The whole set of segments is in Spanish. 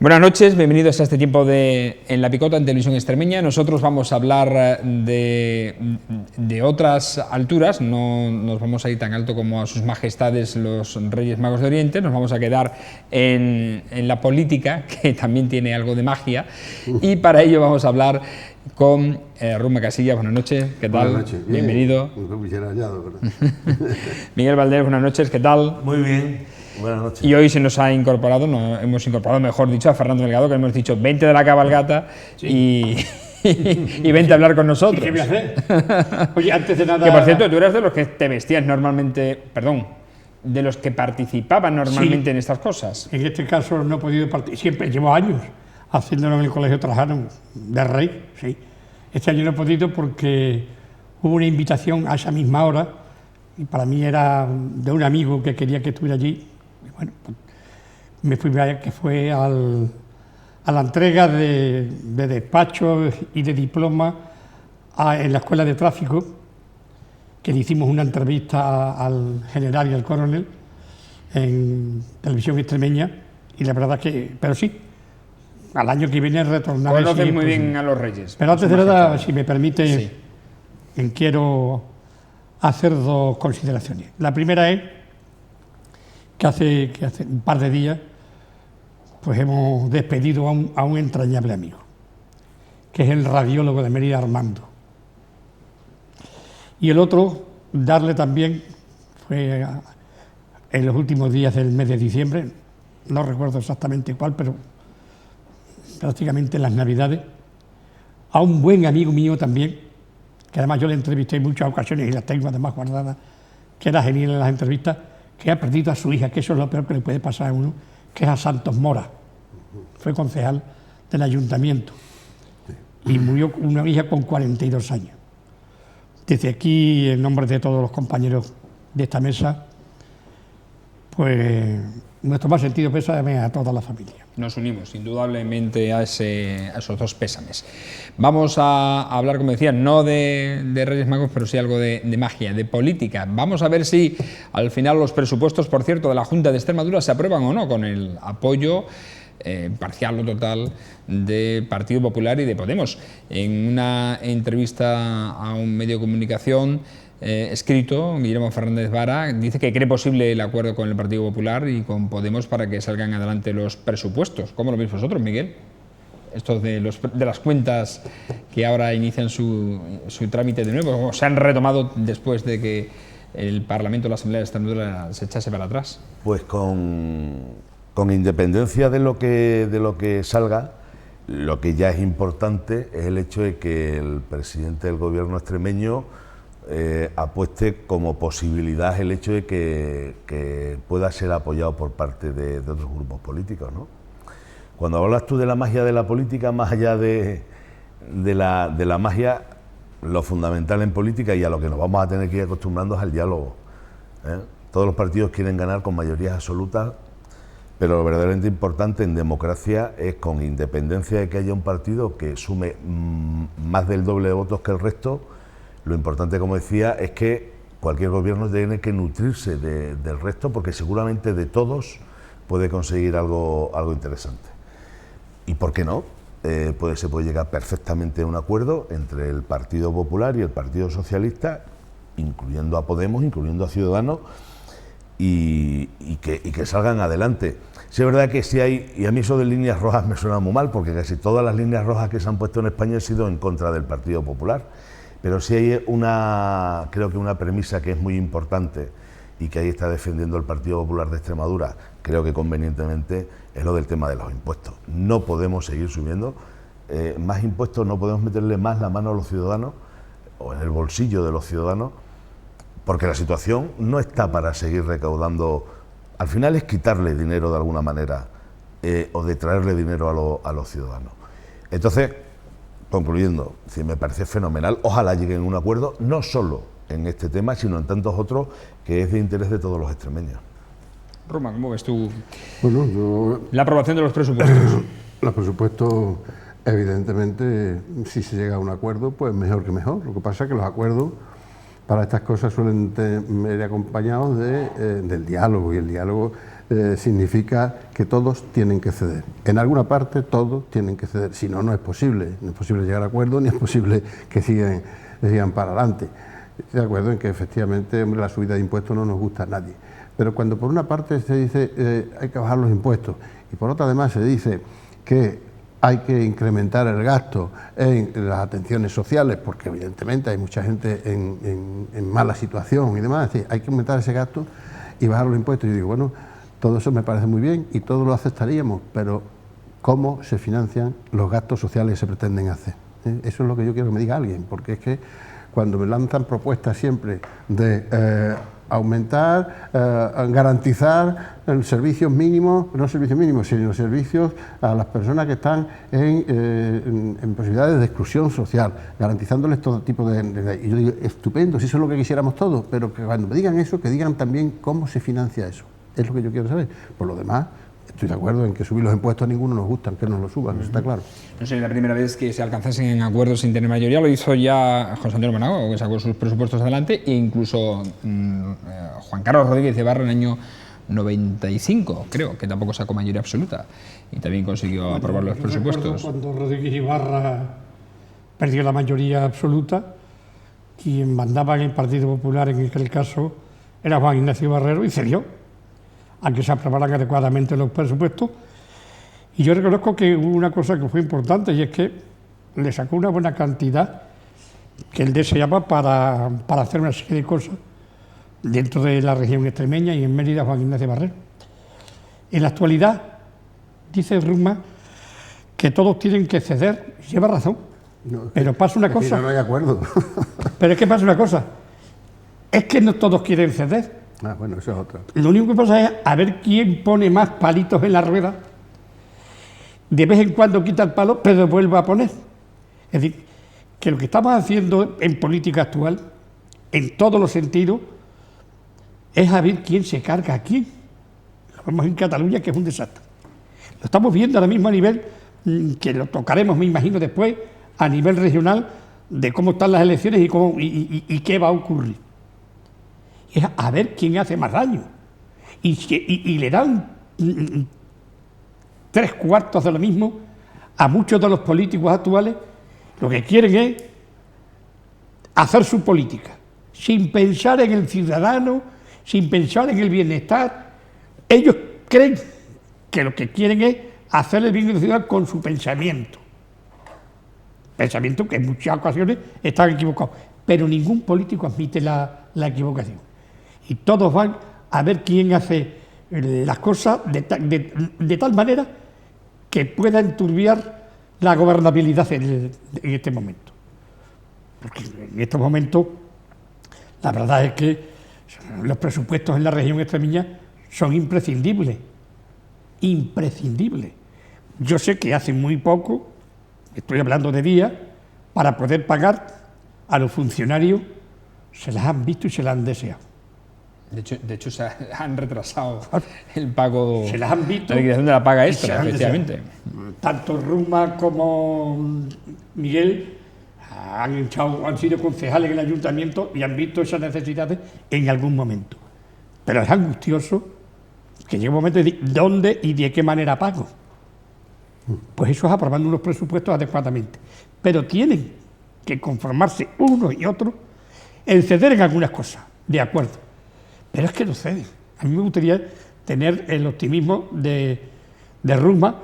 Buenas noches, bienvenidos a este tiempo En la Picota en Televisión Extremeña. Nosotros vamos a hablar de otras alturas, no nos vamos a ir tan alto como a sus majestades los Reyes Magos de Oriente, nos vamos a quedar en la política, que también tiene algo de magia, y para ello vamos a hablar con Ruma Casillas. Buenas noches, ¿qué tal? Buenas noches. Bienvenido. Miguel Valdés, buenas noches, ¿qué tal? Muy bien. Buenas noches. Y hoy se nos ha incorporado, hemos incorporado, mejor dicho, a Fernando Delgado, que hemos dicho, vente de la cabalgata, sí. y vente a hablar con nosotros. ¿Y qué voy a hacer? Oye, antes de nada... Que por cierto, tú eras de los que te vestías normalmente, perdón, de los que participaban normalmente en estas cosas. En este caso no he podido participar, siempre llevo años haciéndolo en el Colegio Trajano de Rey, sí. Este año no he podido porque hubo una invitación a esa misma hora y para mí era de un amigo que quería que estuviera allí. Y bueno, pues me fui, que fue a la entrega de despachos y de diplomas en la Escuela de Tráfico, que le hicimos una entrevista al general y al coronel en Televisión Extremeña, y la verdad que, pero sí, al año que viene retornaré. Conoces muy bien a los Reyes. Pero antes de nada, si me permite, sí, quiero hacer dos consideraciones. La primera es que hace un par de días pues hemos despedido a un entrañable amigo, que es el radiólogo de Mérida, Armando. Y el otro, darle también, fue en los últimos días del mes de diciembre, no recuerdo exactamente cuál, pero prácticamente en las Navidades, a un buen amigo mío también, que además yo le entrevisté en muchas ocasiones y las tengo además guardadas, que era genial en las entrevistas, que ha perdido a su hija, que eso es lo peor que le puede pasar a uno, que es a Santos Mora. Fue concejal del ayuntamiento y murió una hija con 42 años. Desde aquí, en nombre de todos los compañeros de esta mesa, pues nuestro más sentido pésame a toda la familia. Nos unimos indudablemente a esos dos pésames. Vamos a hablar, como decía, no de Reyes Magos, pero sí algo de magia, de política. Vamos a ver si al final los presupuestos, por cierto, de la Junta de Extremadura se aprueban o no, con el apoyo parcial o total de Partido Popular y de Podemos. En una entrevista a un medio de comunicación escrito, Guillermo Fernández Vara dice que cree posible el acuerdo con el Partido Popular y con Podemos para que salgan adelante los presupuestos. ¿Cómo lo veis vosotros, Miguel? Esto de las cuentas que ahora inician su trámite de nuevo, o se han retomado después de que el Parlamento, la Asamblea de Extremadura, se echase para atrás. Pues con independencia de lo que salga, lo que ya es importante es el hecho de que el presidente del gobierno extremeño apueste como posibilidad el hecho de que pueda ser apoyado por parte de otros grupos políticos, ¿no? Cuando hablas tú de la magia de la política, más allá de la magia, lo fundamental en política y a lo que nos vamos a tener que ir acostumbrando es al diálogo, ¿eh? Todos los partidos quieren ganar con mayorías absolutas, pero lo verdaderamente importante en democracia es, con independencia de que haya un partido que sume más del doble de votos que el resto, lo importante, como decía, es que cualquier gobierno tiene que nutrirse del resto, porque seguramente de todos puede conseguir algo interesante. ¿Y por qué no? Se puede llegar perfectamente a un acuerdo entre el Partido Popular y el Partido Socialista, incluyendo a Podemos, incluyendo a Ciudadanos, y que salgan adelante. Sí, es verdad que sí hay, y a mí eso de líneas rojas me suena muy mal, porque casi todas las líneas rojas que se han puesto en España han sido en contra del Partido Popular. Pero sí hay creo que una premisa que es muy importante y que ahí está defendiendo el Partido Popular de Extremadura, creo que convenientemente, es lo del tema de los impuestos. No podemos seguir subiendo más impuestos, no podemos meterle más la mano a los ciudadanos o en el bolsillo de los ciudadanos, porque la situación no está para seguir recaudando. Al final es quitarle dinero de alguna manera o de traerle dinero a los ciudadanos. Entonces, concluyendo, me parece fenomenal, ojalá lleguen a un acuerdo, no solo en este tema, sino en tantos otros, que es de interés de todos los extremeños. Roma, ¿cómo ves tú la aprobación de los presupuestos? Los presupuestos, evidentemente, si se llega a un acuerdo, pues mejor que mejor. Lo que pasa es que los acuerdos para estas cosas suelen ir acompañados del diálogo, y el diálogo significa que todos tienen que ceder. En alguna parte todos tienen que ceder, si no, no es posible. No es posible llegar a acuerdos, ni es posible que sigan para adelante. Estoy de acuerdo en que efectivamente, hombre, la subida de impuestos no nos gusta a nadie. Pero cuando por una parte se dice hay que bajar los impuestos y por otra además se dice que hay que incrementar el gasto en las atenciones sociales, porque evidentemente hay mucha gente en mala situación y demás, es decir, hay que aumentar ese gasto y bajar los impuestos. Y digo, bueno, todo eso me parece muy bien y todo lo aceptaríamos, pero ¿cómo se financian los gastos sociales que se pretenden hacer? Eso es lo que yo quiero que me diga alguien, porque es que cuando me lanzan propuestas siempre de aumentar, garantizar servicios mínimos, no servicios mínimos, sino servicios a las personas que están en posibilidades de exclusión social, garantizándoles todo tipo de... Y yo digo, estupendo, si eso es lo que quisiéramos todos, pero que cuando me digan eso, que digan también cómo se financia eso. Es lo que yo quiero saber. Por lo demás, estoy de acuerdo en que subir los impuestos a ninguno nos gustan, que nos lo suban, eso está claro. No sé, la primera vez que se alcanzasen acuerdos sin tener mayoría lo hizo ya José Antonio Monago, que sacó sus presupuestos adelante, e incluso Juan Carlos Rodríguez de Ibarra en el año 95, creo, que tampoco sacó mayoría absoluta, y también consiguió aprobar los presupuestos. Cuando Rodríguez Ibarra perdió la mayoría absoluta, quien mandaba en el Partido Popular en aquel caso era Juan Ignacio Barrero y cedió a que se aprobaran adecuadamente los presupuestos. Y yo reconozco que hubo una cosa que fue importante, y es que le sacó una buena cantidad que él deseaba para hacer una serie de cosas dentro de la región extremeña y en Mérida, Juan Ignacio Barrero. En la actualidad, dice Ruma, que todos tienen que ceder, y lleva razón, pero pasa una cosa... No hay acuerdo. Pero es que pasa una cosa, es que no todos quieren ceder. Ah, bueno, eso es otra. Lo único que pasa es a ver quién pone más palitos en la rueda. De vez en cuando quita el palo, pero vuelve a poner. Es decir, que lo que estamos haciendo en política actual, en todos los sentidos, es a ver quién se carga a quién. Lo vemos en Cataluña, que es un desastre. Lo estamos viendo ahora mismo a nivel, que lo tocaremos, me imagino, después, a nivel regional, de cómo están las elecciones y qué va a ocurrir. Es a ver quién hace más daño. Y le dan 3/4 de lo mismo a muchos de los políticos actuales. Lo que quieren es hacer su política, sin pensar en el ciudadano, sin pensar en el bienestar. Ellos creen que lo que quieren es hacer el bien de la ciudad con su pensamiento. Pensamiento que en muchas ocasiones están equivocados. Pero ningún político admite la equivocación. Y todos van a ver quién hace las cosas de tal manera que pueda enturbiar la gobernabilidad en este momento. Porque en estos momentos la verdad es que los presupuestos en la región extremeña son imprescindibles. Imprescindibles. Yo sé que hace muy poco, estoy hablando de días, para poder pagar a los funcionarios, se las han visto y se las han deseado. De hecho se han retrasado el pago, se las han visto, la liquidación de la paga extra, efectivamente. Tanto Ruma como Miguel han sido concejales en el ayuntamiento y han visto esas necesidades en algún momento. Pero es angustioso que llegue un momento de decir dónde y de qué manera pago. Pues eso es aprobando unos presupuestos adecuadamente. Pero tienen que conformarse uno y otro en ceder en algunas cosas, de acuerdo. Pero es que no ceden. A mí me gustaría tener el optimismo de Ruma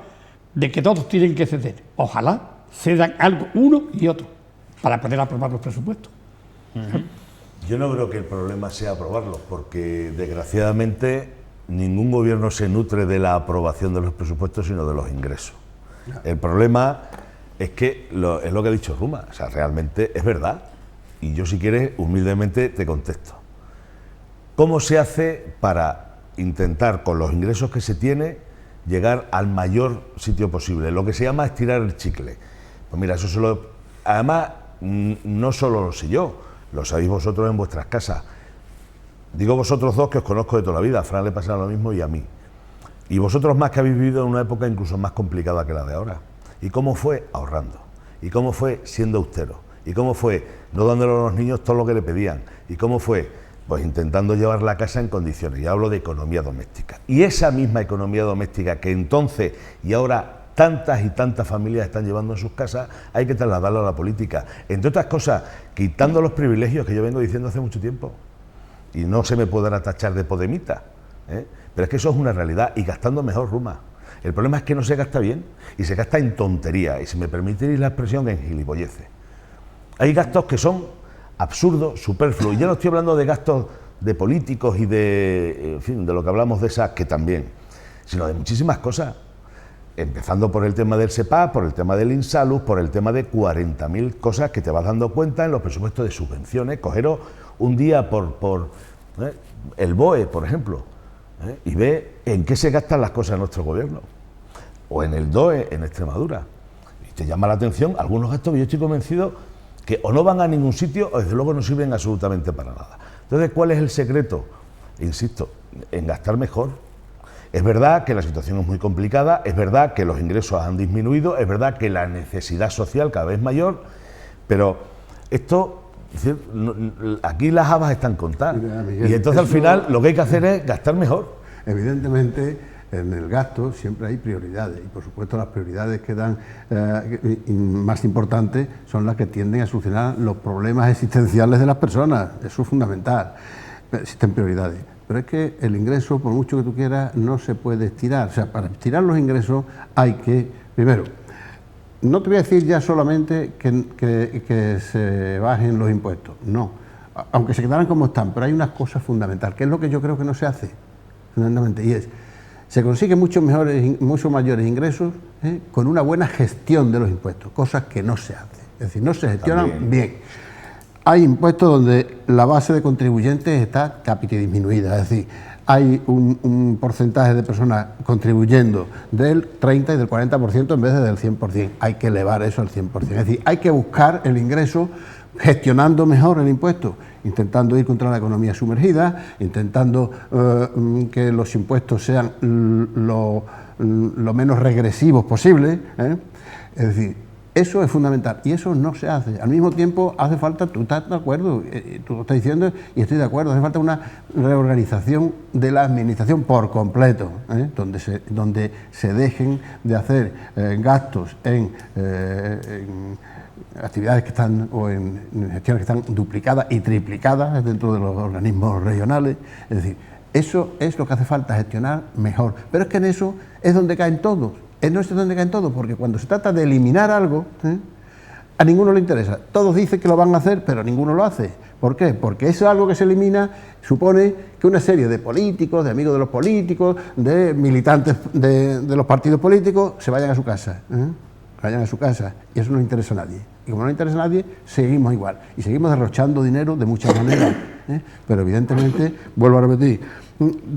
de que todos tienen que ceder. Ojalá cedan algo uno y otro para poder aprobar los presupuestos. Yo no creo que el problema sea aprobarlos, porque desgraciadamente ningún gobierno se nutre de la aprobación de los presupuestos, sino de los ingresos. El problema es que, es lo que ha dicho Ruma, o sea, realmente es verdad. Y yo, si quieres, humildemente te contesto. ¿Cómo se hace para intentar, con los ingresos que se tiene, llegar al mayor sitio posible? Lo que se llama estirar el chicle. Pues mira, eso además, no solo lo sé yo, lo sabéis vosotros en vuestras casas. Digo vosotros dos, que os conozco de toda la vida, a Fran le pasa lo mismo y a mí. Y vosotros más, que habéis vivido en una época incluso más complicada que la de ahora. ¿Y cómo fue? Ahorrando. ¿Y cómo fue? Siendo austero. ¿Y cómo fue? No dándole a los niños todo lo que le pedían. ¿Y cómo fue? Pues intentando llevar la casa en condiciones. Y hablo de economía doméstica. Y esa misma economía doméstica que entonces y ahora tantas y tantas familias están llevando en sus casas, hay que trasladarlo a la política. Entre otras cosas, quitando los privilegios que yo vengo diciendo hace mucho tiempo. Y no se me podrá tachar de podemita, ¿eh? Pero es que eso es una realidad, y gastando mejor, Ruma. El problema es que no se gasta bien, y se gasta en tontería, y si me permitís la expresión, en gilipolleces. Hay gastos que son absurdos, superfluos, y ya no estoy hablando de gastos de políticos y de, en fin, de lo que hablamos de esas, que también, sino de muchísimas cosas. Empezando por el tema del SEPA, por el tema del Insalud, por el tema de 40.000 cosas que te vas dando cuenta en los presupuestos de subvenciones. Cogeros un día por el BOE, por ejemplo, y ve en qué se gastan las cosas en nuestro gobierno. O en el DOE, en Extremadura. Y te llama la atención algunos gastos que yo estoy convencido que o no van a ningún sitio o desde luego no sirven absolutamente para nada. Entonces, ¿cuál es el secreto? Insisto, en gastar mejor. Es verdad que la situación es muy complicada, es verdad que los ingresos han disminuido, es verdad que la necesidad social cada vez es mayor, pero esto, es decir, aquí las habas están contadas. Mira, Miguel, y entonces al final lo que hay que hacer es gastar mejor. Evidentemente, en el gasto siempre hay prioridades, y por supuesto las prioridades que dan más importantes son las que tienden a solucionar los problemas existenciales de las personas. Eso es fundamental. Existen prioridades. Pero es que el ingreso, por mucho que tú quieras, no se puede estirar. O sea, para estirar los ingresos hay que, primero, no te voy a decir ya solamente que se bajen los impuestos, no, aunque se quedaran como están, pero hay una cosa fundamental, que es lo que yo creo que no se hace, fundamentalmente, y es, se consiguen mucho mayores ingresos con una buena gestión de los impuestos, cosas que no se hacen, es decir, no se gestionan bien. Hay impuestos donde la base de contribuyentes está cápita disminuida, es decir, hay un porcentaje de personas contribuyendo del 30 y del 40% en vez de del 100%. Hay que elevar eso al 100%. Es decir, hay que buscar el ingreso gestionando mejor el impuesto, intentando ir contra la economía sumergida, intentando que los impuestos sean lo menos regresivos posible. Es decir, eso es fundamental y eso no se hace. Al mismo tiempo hace falta, tú estás de acuerdo, tú lo estás diciendo y estoy de acuerdo, hace falta una reorganización de la administración por completo, donde se dejen de hacer gastos en actividades que están o en gestiones que están duplicadas y triplicadas dentro de los organismos regionales. Es decir, eso es lo que hace falta, gestionar mejor. Pero es que en eso es donde caen todos. No es donde caen todos, porque cuando se trata de eliminar algo, a ninguno le interesa. Todos dicen que lo van a hacer, pero ninguno lo hace. ¿Por qué? Porque eso algo que se elimina supone que una serie de políticos, de amigos de los políticos, de militantes de los partidos políticos, se vayan a su casa. Vayan a su casa. Y eso no le interesa a nadie. Y como no le interesa a nadie, seguimos igual. Y seguimos derrochando dinero de muchas maneras. Pero evidentemente, vuelvo a repetir,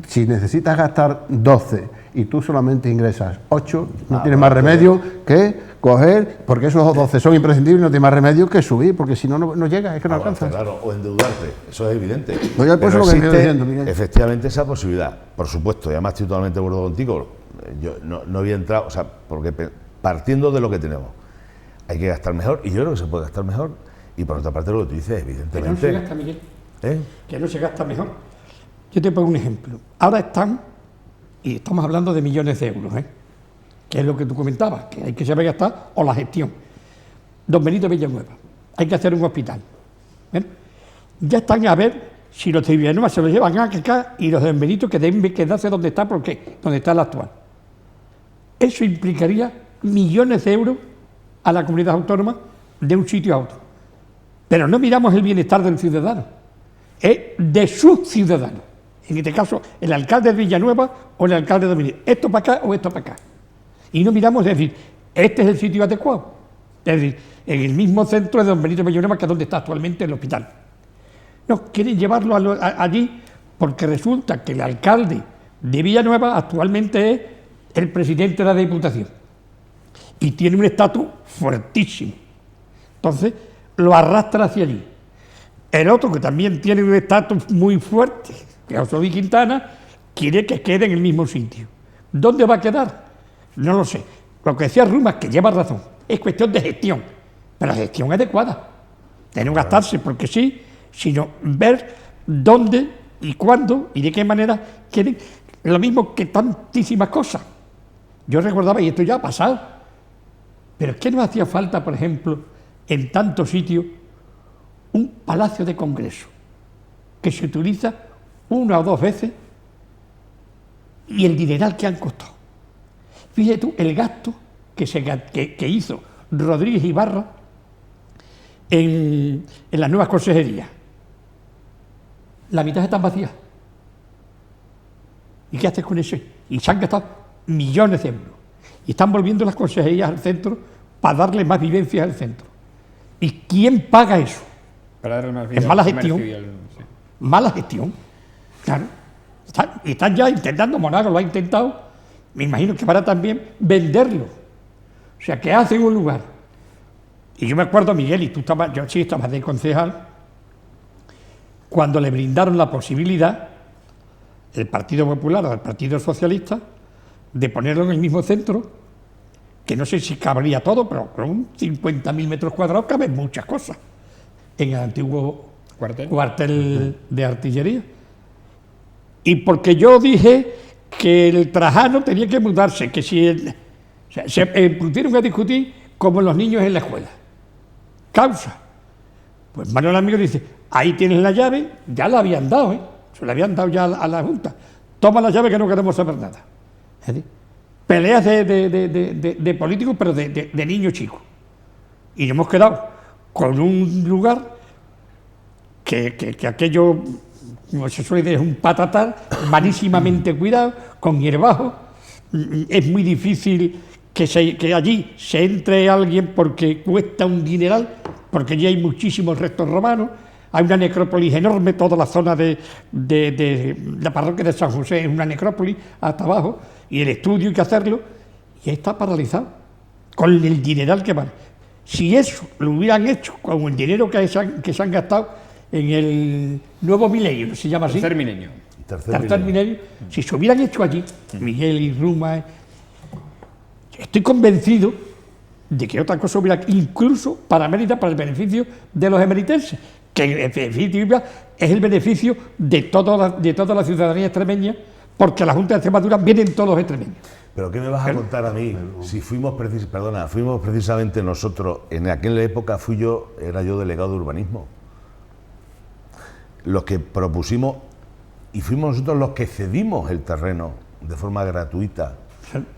si necesitas gastar 12 y tú solamente ingresas 8, no tienes más remedio que coger, porque esos 12 son imprescindibles y no tienes más remedio que subir, porque si no, no llega, es que no alcanza. Claro, o endeudarte, eso es evidente. No, ya por eso lo que estoy diciendo, Miguel. Efectivamente esa posibilidad, por supuesto, y además estoy totalmente de acuerdo contigo, yo no había entrado, o sea, porque partiendo de lo que tenemos, hay que gastar mejor, y yo creo que se puede gastar mejor, y por otra parte lo que tú dices, evidentemente... Que no se gasta, Miguel, que no se gasta mejor. Yo te pongo un ejemplo, ahora están, y estamos hablando de millones de euros, que es lo que tú comentabas, que hay que saber gastar, o la gestión. Don Benito Villanueva, hay que hacer un hospital. Ya están a ver si los de Villanueva se los llevan acá y los de Don Benito que deben quedarse donde está, porque donde está el actual. Eso implicaría millones de euros a la comunidad autónoma de un sitio a otro. Pero no miramos el bienestar del ciudadano, es de sus ciudadanos. En este caso, el alcalde de Villanueva o el alcalde de Benito. Esto para acá o esto para acá. Y no miramos, es decir, este es el sitio adecuado. Es decir, en el mismo centro de Don Benito Villanueva, que es donde está actualmente el hospital. No, quieren llevarlo allí porque resulta que el alcalde de Villanueva actualmente es el presidente de la Diputación. Y tiene un estatus fuertísimo. Entonces, lo arrastra hacia allí. El otro, que también tiene un estatus muy fuerte, que es José Luis Quintana, quiere que quede en el mismo sitio. ¿Dónde va a quedar? No lo sé. Lo que decía Ruma, que lleva razón, es cuestión de gestión, pero la gestión adecuada. de no gastarse porque sí, sino ver dónde y cuándo y de qué manera quieren, lo mismo que tantísimas cosas. Yo recordaba, y esto ya ha pasado, pero es que no hacía falta, por ejemplo, en tantos sitios, un palacio de congreso que se utiliza 1 o 2 veces y el dineral que han costado. Fíjate tú el gasto que hizo Rodríguez Ibarra en las nuevas consejerías. La mitad están vacías. ¿Y qué haces con eso? Y se han gastado millones de euros. Y están volviendo las consejerías al centro para darle más vivencia al centro. ¿Y quién paga eso? Para darle más vida Es mala al gestión. comercio y sí. Mala gestión. Claro. Están ya intentando, Monagas lo ha intentado, me imagino que para también venderlo. O sea, que hacen un lugar. Y yo me acuerdo, Miguel, y tú estabas, yo sí estabas de concejal, cuando le brindaron la posibilidad, el Partido Popular o el Partido Socialista, de ponerlo en el mismo centro, que no sé si cabría todo, pero con 50.000 metros cuadrados caben muchas cosas, en el antiguo cuartel de artillería. Y porque yo dije que el Trajano tenía que mudarse, que si se pusieron a discutir como los niños en la escuela. Causa. Pues Manuel Amigo dice, ahí tienes la llave, ya la habían dado, se la habían dado ya a la Junta. Toma la llave que no queremos saber nada. Es decir, peleas de políticos, pero de niños chicos. Y nos hemos quedado con un lugar que aquello, como se suele decir, es un patatal, malísimamente cuidado, con hierbajo. Es muy difícil que allí se entre alguien porque cuesta un dineral, porque allí hay muchísimos restos romanos, hay una necrópolis enorme, toda la zona de la parroquia de San José es una necrópolis hasta abajo, y el estudio hay que hacerlo, y está paralizado, con el dineral que vale. Si eso lo hubieran hecho con el dinero que se han gastado en el nuevo milenio, ¿no se llama así? Tercer milenio. Tercer Milenio. Si se hubieran hecho allí, Miguel y Ruma, estoy convencido de que otra cosa hubiera, incluso para Mérida, para el beneficio de los emeritenses, que en definitiva es el beneficio de toda la ciudadanía extremeña, porque a la Junta de Extremadura vienen todos los extremeños. ¿Pero qué me vas a contar a mí? Si fuimos precisamente nosotros, en aquella época era yo delegado de urbanismo, los que propusimos, y fuimos nosotros los que cedimos el terreno de forma gratuita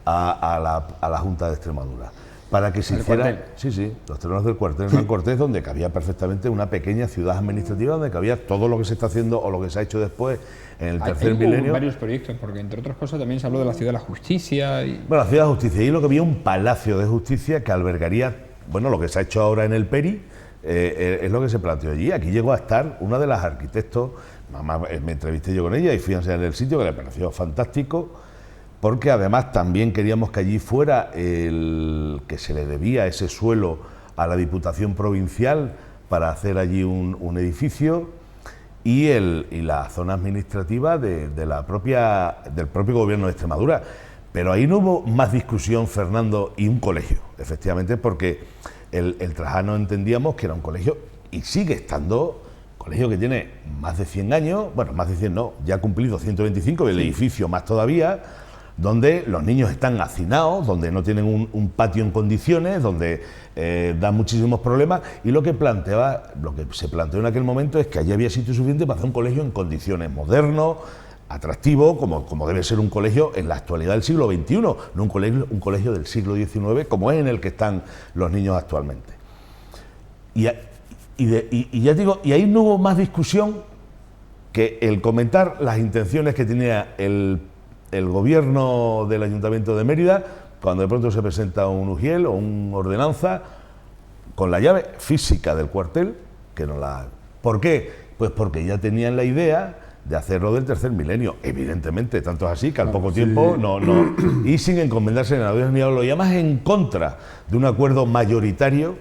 a la Junta de Extremadura, para que se hiciera... Sí, los terrenos del cuartel Hernán Cortés, donde cabía perfectamente una pequeña ciudad administrativa, donde cabía todo lo que se está haciendo o lo que se ha hecho después en el tercer milenio. Hubo varios proyectos, porque entre otras cosas también se habló de la Ciudad de la Justicia. Bueno, la Ciudad de Justicia, y lo que había un palacio de justicia que albergaría, bueno, lo que se ha hecho ahora en el Peri, es lo que se planteó allí. Aquí llegó a estar una de las arquitectos, me entrevisté yo con ella y fui a enseñarle el sitio, que le pareció fantástico, porque además también queríamos que allí fuera que se le debía ese suelo a la Diputación Provincial para hacer allí un edificio, y la zona administrativa del propio Gobierno de Extremadura. Pero ahí no hubo más discusión, Fernando, y un colegio, efectivamente, porque el Trajano entendíamos que era un colegio, y sigue estando, colegio que tiene más de 100 años, bueno, más de 100 no, ya ha cumplido 125, el edificio más todavía, donde los niños están hacinados, donde no tienen un patio en condiciones, donde dan muchísimos problemas, y lo que se planteó en aquel momento es que allí había sitio suficiente para hacer un colegio en condiciones, moderno, atractivo, como debe ser un colegio en la actualidad del siglo XXI, no un colegio del siglo XIX, como es en el que están los niños actualmente. Y ya digo, y ahí no hubo más discusión que el comentar las intenciones que tenía el gobierno del Ayuntamiento de Mérida, cuando de pronto se presenta un UGIEL o una ordenanza con la llave física del cuartel, que no la... ¿Por qué? Pues porque ya tenían la idea de hacerlo del tercer milenio, evidentemente, tanto es así que al poco tiempo y sin encomendarse ni a Dios ni a lo, y además en contra de un acuerdo mayoritario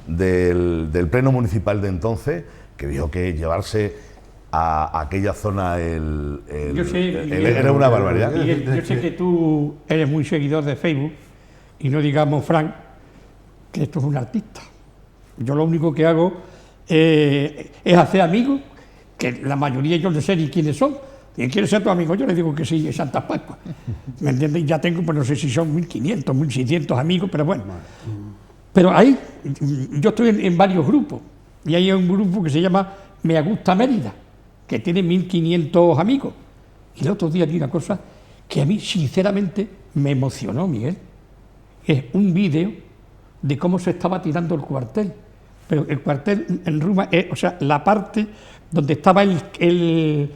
del Pleno Municipal de entonces, que dijo que llevarse a aquella zona era una barbaridad. Miguel, yo sé que tú eres muy seguidor de Facebook, y no digamos, Frank, que esto es un artista. Yo lo único que hago es hacer amigos, que la mayoría yo no sé ni quiénes son. ¿Y quiere ser tu amigo? Yo le digo que sí, es Santa Pascua. ¿Me entiendes? Ya tengo, pues no sé si son 1.500, 1.600 amigos, pero bueno. Pero ahí, yo estoy en varios grupos. Y hay un grupo que se llama Me Gusta Mérida, que tiene 1.500 amigos. Y el otro día vi una cosa que a mí, sinceramente, me emocionó, Miguel. Es un vídeo de cómo se estaba tirando el cuartel. Pero el cuartel en Ruma, o sea, la parte donde estaba el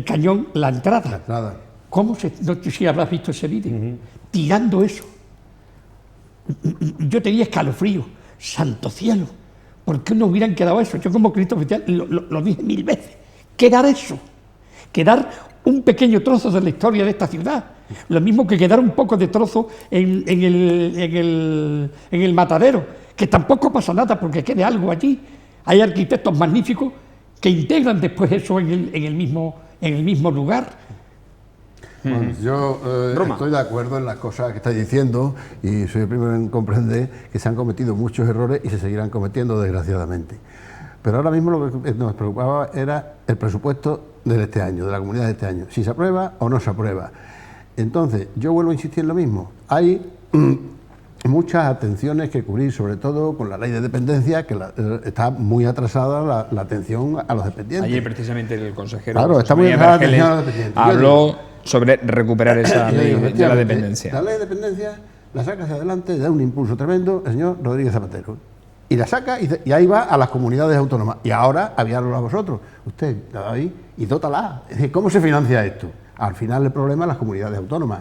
cañón, la entrada. La entrada. ¿Cómo se, no sé si habrás visto ese vídeo? Tirando eso. Yo tenía escalofrío. Santo cielo. ¿Por qué no hubieran quedado eso? Yo como Cristo oficial lo dije 1000 veces. Quedar eso. Quedar un pequeño trozo de la historia de esta ciudad. Lo mismo que quedar un poco de trozo en el matadero. Que tampoco pasa nada porque quede algo allí. Hay arquitectos magníficos que integran después eso en el mismo lugar. Bueno, yo estoy de acuerdo en las cosas que estáis diciendo y soy el primero en comprender que se han cometido muchos errores y se seguirán cometiendo desgraciadamente. Pero ahora mismo lo que nos preocupaba era el presupuesto de este año, de la comunidad de este año, si se aprueba o no se aprueba. Entonces, yo vuelvo a insistir en lo mismo. Hay muchas atenciones que cubrir, sobre todo con la ley de dependencia, que está muy atrasada la atención a los dependientes. Ayer precisamente el consejero claro, está muy atrasada la atención a los dependientes. Habló sobre recuperar esa ley de la dependencia. La ley de dependencia la saca hacia adelante, da un impulso tremendo el señor Rodríguez Zapatero. Y la saca y ahí va a las comunidades autónomas. Y ahora, aviarlo a vosotros. Usted, ahí, y dótala. Es decir, ¿cómo se financia esto? Al final el problema es las comunidades autónomas.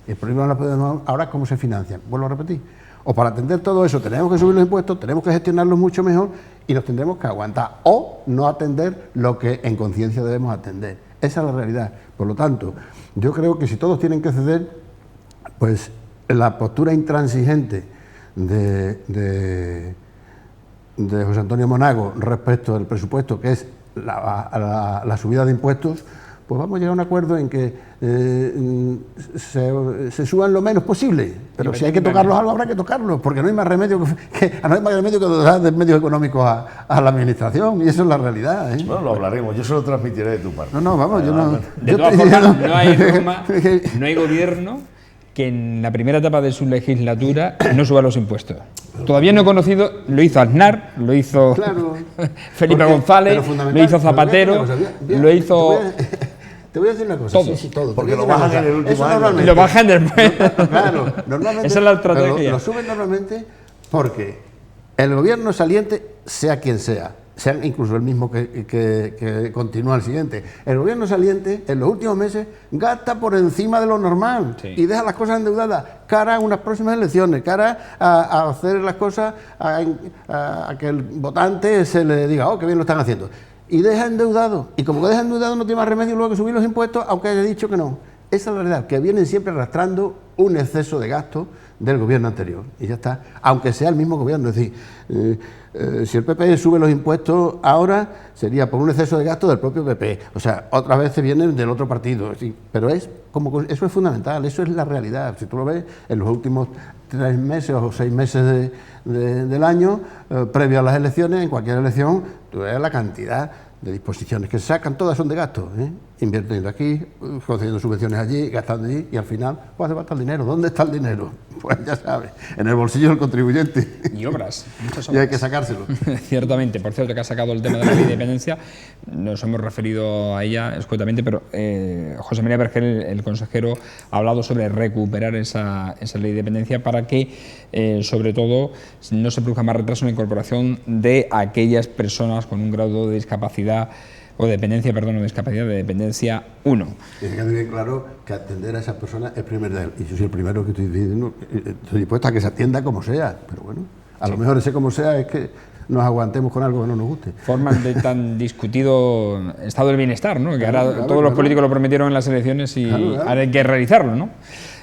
El problema ahora es cómo se financian. Vuelvo a repetir. O para atender todo eso tenemos que subir los impuestos, tenemos que gestionarlos mucho mejor y nos tendremos que aguantar. O no atender lo que en conciencia debemos atender. Esa es la realidad. Por lo tanto, yo creo que si todos tienen que ceder, pues la postura intransigente de José Antonio Monago respecto del presupuesto, que es la subida de impuestos, pues vamos a llegar a un acuerdo en que se suban lo menos posible, pero si hay que tocarlos algo habrá que tocarlos, porque no hay más remedio que dotar de medios económicos a la administración, y eso es la realidad. Bueno, lo hablaremos, yo se lo transmitiré de tu parte. No, vamos, yo no... De todas formas, no hay gobierno que en la primera etapa de su legislatura no suba los impuestos. Todavía no he conocido, lo hizo Aznar, lo hizo Felipe González, lo hizo Zapatero, lo hizo... Te voy a decir una cosa. Todos. Sí, todos. Porque lo bajan en el último año. Y lo bajan después. Claro, normalmente. Esa es la estrategia. Lo suben normalmente porque el gobierno saliente, sea quien sea incluso el mismo que continúa el siguiente, el gobierno saliente en los últimos meses gasta por encima de lo normal y deja las cosas endeudadas cara a unas próximas elecciones, cara a hacer las cosas a que el votante se le diga, oh, qué bien lo están haciendo. Y deja endeudado. Y como que deja endeudado no tiene más remedio luego que subir los impuestos, aunque haya dicho que no. Esa es la verdad, que vienen siempre arrastrando un exceso de gasto del gobierno anterior. Y ya está. Aunque sea el mismo gobierno. Es decir, si el PP sube los impuestos ahora, sería por un exceso de gasto del propio PP. O sea, otras veces vienen del otro partido. ¿Sí? Pero eso es fundamental, eso es la realidad. Si tú lo ves, en los últimos 3 meses o 6 meses del año, previo a las elecciones, en cualquier elección, tú ves la cantidad de disposiciones que se sacan, todas son de gasto, invirtiendo aquí, concediendo subvenciones allí, gastando allí, y al final, pues hace falta el dinero. ¿Dónde está el dinero? Pues ya sabes, en el bolsillo del contribuyente. Y obras, muchas obras. Y hay que sacárselo. Ciertamente, por cierto, que ha sacado el tema de la ley de dependencia, nos hemos referido a ella escuetamente, pero José María Vergel, el consejero, ha hablado sobre recuperar esa ley de dependencia para que, sobre todo, no se produzca más retraso en la incorporación de aquellas personas con un grado de discapacidad o de dependencia, perdón, o discapacidad de dependencia 1. Tiene que quedar bien claro que atender a esas personas es primer de él. Y yo soy el primero que estoy diciendo, estoy dispuesto a que se atienda como sea, pero bueno, a lo mejor ese como sea es que nos aguantemos con algo que no nos guste. Formas de tan discutido estado del bienestar, ¿no? Que ahora todos los políticos lo prometieron en las elecciones y ahora hay que realizarlo, ¿no?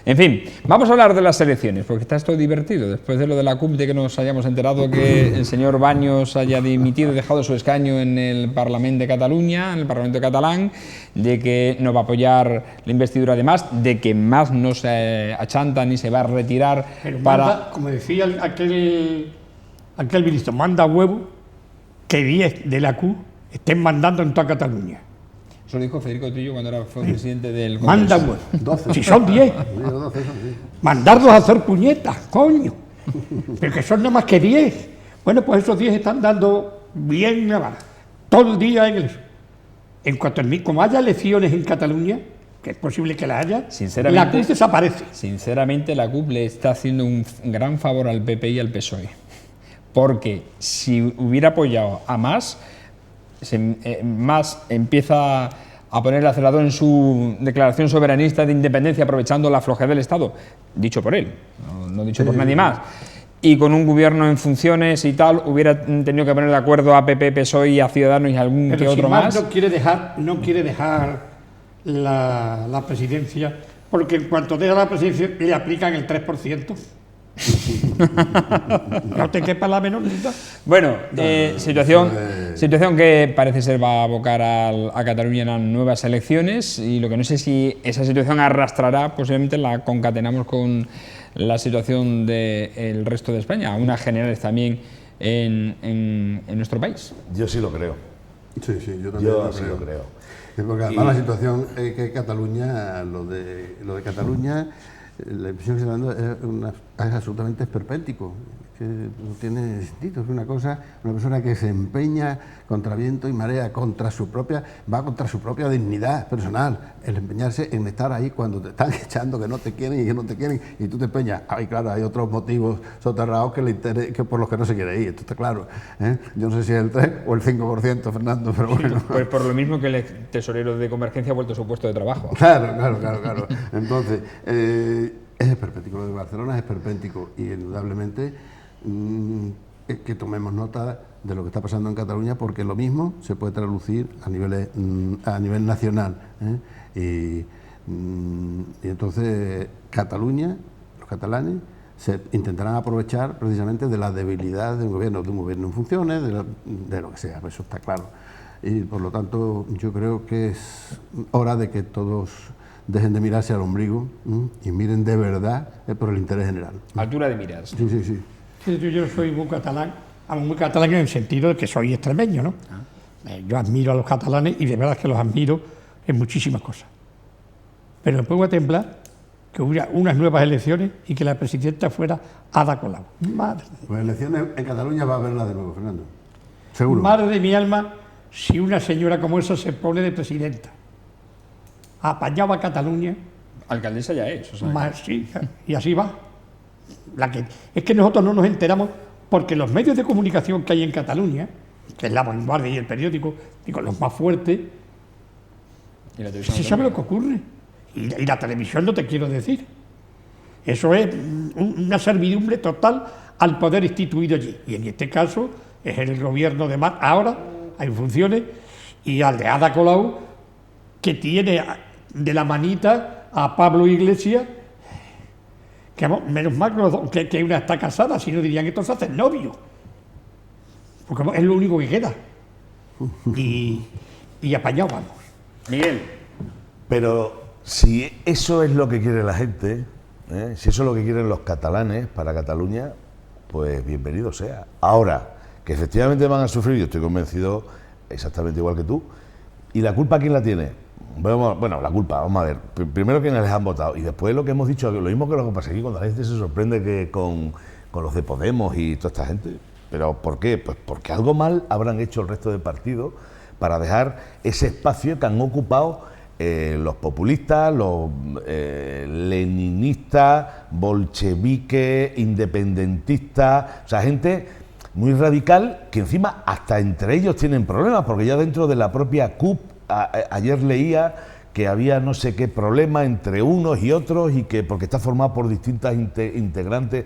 En fin, vamos a hablar de las elecciones, porque está esto divertido. Después de lo de la CUP, de que nos hayamos enterado que el señor Baños haya dimitido y dejado su escaño en el Parlamento de Cataluña, en el Parlamento catalán, de que no va a apoyar la investidura de Mas, de que Mas no se achanta ni se va a retirar. Pero para... manda, como decía aquel aquel ministro, manda huevo que 10 de la CUP estén mandando en toda Cataluña. Eso lo dijo Federico Trillo cuando fue presidente del Congreso. Manda huevo. 12. Si son 10. 12, sí. Mandarlos a hacer puñetas, coño. Pero que son nada más que 10. Bueno, pues esos 10 están dando bien la vara. Todo el día en eso. En cuanto como haya elecciones en Cataluña, que es posible que las haya, la CUP desaparece. Sinceramente, la CUP le está haciendo un gran favor al PP y al PSOE. Porque si hubiera apoyado a Mas empieza a poner el acelerador en su declaración soberanista de independencia aprovechando la flojera del Estado, dicho por él, no dicho por nadie más, y con un gobierno en funciones y tal, hubiera tenido que poner de acuerdo a PP, PSOE y a Ciudadanos y algún pero que otro más. No quiere dejar la presidencia, porque en cuanto deja la presidencia le aplican el 3%. No te quepa la menor duda. Bueno, situación que parece ser va a abocar a Cataluña en nuevas elecciones, y lo que no sé si esa situación arrastrará, posiblemente la concatenamos con la situación del resto de España, unas generales también en nuestro país. Yo sí lo creo. Sí, yo también lo creo. Porque además la situación que Cataluña, lo de Cataluña, la impresión que se está dando es absolutamente esperpéntico, que no tiene sentido, es una persona que se empeña contra viento y marea, va contra su propia dignidad personal, el empeñarse en estar ahí cuando te están echando, que no te quieren y que no te quieren, y tú te empeñas. Claro, hay otros motivos soterrados que por los que no se quiere ir, esto está claro, ¿eh? Yo no sé si es el 3 o el 5%, Fernando, pero bueno. Pues por lo mismo que el tesorero de Convergencia ha vuelto a su puesto de trabajo. Claro. Entonces, es esperpéntico, lo de Barcelona es esperpéntico, y indudablemente que tomemos nota de lo que está pasando en Cataluña, porque lo mismo se puede traducir a nivel nacional, ¿eh? Y entonces Cataluña, los catalanes, se intentarán aprovechar precisamente de la debilidad de un gobierno en funciones, de lo que sea, eso está claro. Y por lo tanto yo creo que es hora de que todos dejen de mirarse al ombligo y miren de verdad por el interés general. Altura de miras. Sí. Yo soy muy catalán en el sentido de que soy extremeño, ¿no? Yo admiro a los catalanes y de verdad que los admiro en muchísimas cosas. Pero me pongo a temblar que hubiera unas nuevas elecciones y que la presidenta fuera Ada Colau. Madre. Pues elecciones en Cataluña va a haberla de nuevo, Fernando. Seguro. Madre de mi alma, si una señora como esa se pone de presidenta. Apañaba a Cataluña. Alcaldesa ya es. O sea, Sí, y así va. Es que nosotros no nos enteramos porque los medios de comunicación que hay en Cataluña, que es La Vanguardia y El Periódico, digo, los más fuertes, se sabe lo que ocurre. Y la televisión no te quiero decir. Eso es una servidumbre total al poder instituido allí. Y en este caso es el gobierno de Mas, ahora hay funciones, y al de Ada Colau, que tiene de la manita a Pablo Iglesias, que menos mal que una está casada, si no dirían que estos hacen novio, porque es lo único que queda. Y apañado vamos. Miguel. Pero si eso es lo que quiere la gente, si eso es lo que quieren los catalanes para Cataluña, pues bienvenido sea. Ahora, que efectivamente van a sufrir, yo estoy convencido exactamente igual que tú. ¿Y la culpa quién la tiene? Bueno, la culpa, vamos a ver, primero quienes les han votado y después lo que hemos dicho, lo mismo que lo que pasa aquí cuando la gente se sorprende que con los de Podemos y toda esta gente. ¿Pero por qué? Pues porque algo mal habrán hecho el resto de partidos para dejar ese espacio que han ocupado los populistas, los leninistas, bolcheviques, independentistas, o sea, gente muy radical que encima hasta entre ellos tienen problemas, porque ya dentro de la propia CUP, ayer leía que había no sé qué problema entre unos y otros y que porque está formado por distintas integrantes.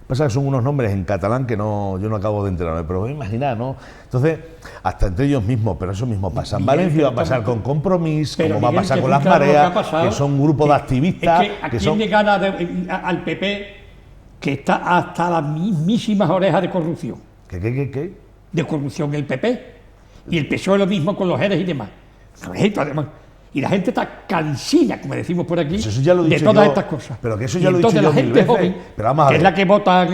Pasa que son unos nombres en catalán que yo no acabo de enterarme, pero voy a imaginar, ¿no? Entonces, hasta entre ellos mismos, pero eso mismo pasa en Valencia, va a pasar con Compromís, como va a pasar con las mareas, que son un grupo de activistas. Es que ¿a quién le gana al PP, que está hasta las mismísimas orejas de corrupción? ¿Qué? De corrupción el PP. Y el PSOE lo mismo con los ERES y demás. Y la gente está cansina, como decimos por aquí, eso ya lo he dicho de todas yo, estas cosas. Pero que eso ya lo he dicho yo la gente mil veces. joven, Pero vamos a que ver. es la que vota,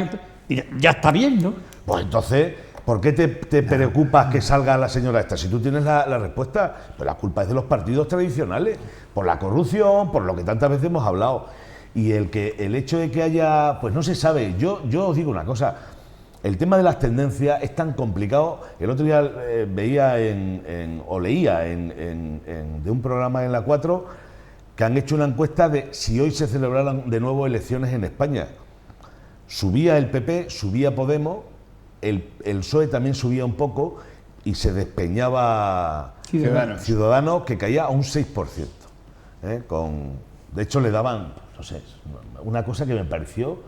ya está bien, ¿no? Pues entonces, ¿por qué te preocupas que salga la señora esta? Si tú tienes la respuesta, pues la culpa es de los partidos tradicionales, por la corrupción, por lo que tantas veces hemos hablado. Y el hecho de que haya, pues no se sabe. Yo os digo una cosa, el tema de las tendencias es tan complicado. El otro día veía leía de un programa en la 4 que han hecho una encuesta de si hoy se celebraran de nuevo elecciones en España. Subía el PP, subía Podemos, el PSOE también subía un poco y se despeñaba Ciudadanos, que caía a un 6%. De hecho, le daban, no sé, una cosa que me pareció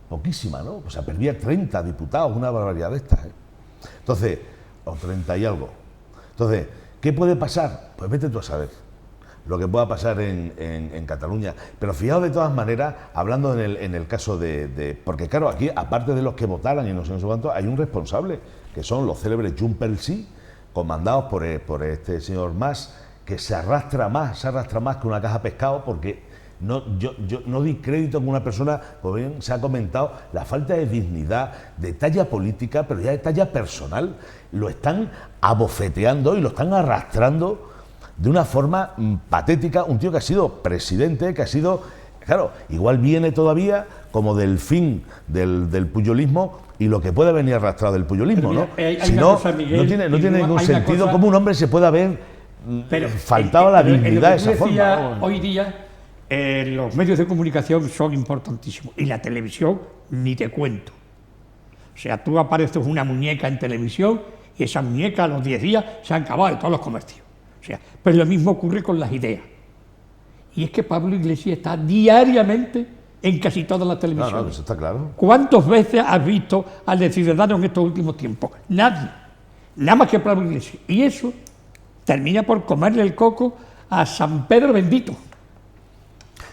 poquísima, ¿no? O sea, perdía 30 diputados, una barbaridad de estas. Entonces, o 30 y algo. Entonces, ¿qué puede pasar? Pues vete tú a saber lo que pueda pasar en Cataluña. Pero fijaos de todas maneras, hablando en el caso porque claro, aquí, aparte de los que votaran y no sé cuánto, hay un responsable, que son los célebres Junts pel Sí, comandados por este señor Mas, que se arrastra más que una caja de pescado, porque yo no di crédito con una persona, como bien se ha comentado, la falta de dignidad, de talla política, pero ya de talla personal. Lo están abofeteando y lo están arrastrando de una forma patética. Un tío que ha sido presidente, que ha sido, claro, igual viene todavía como del fin del puyolismo y lo que puede venir arrastrado del puyolismo, ¿no? Si no, cosa, Miguel, no tiene ningún sentido cosa, cómo un hombre se puede haber faltado la dignidad de esa forma. Hoy día los medios de comunicación son importantísimos y la televisión ni te cuento. O sea, tú apareces una muñeca en televisión y esa muñeca a los 10 días se han acabado de todos los comercios. O sea, pero lo mismo ocurre con las ideas. Y es que Pablo Iglesias está diariamente en casi todas las televisiones. No, eso está claro. ¿Cuántas veces has visto al de Ciudadanos en estos últimos tiempos? Nadie. Nada más que Pablo Iglesias. Y eso termina por comerle el coco a San Pedro bendito.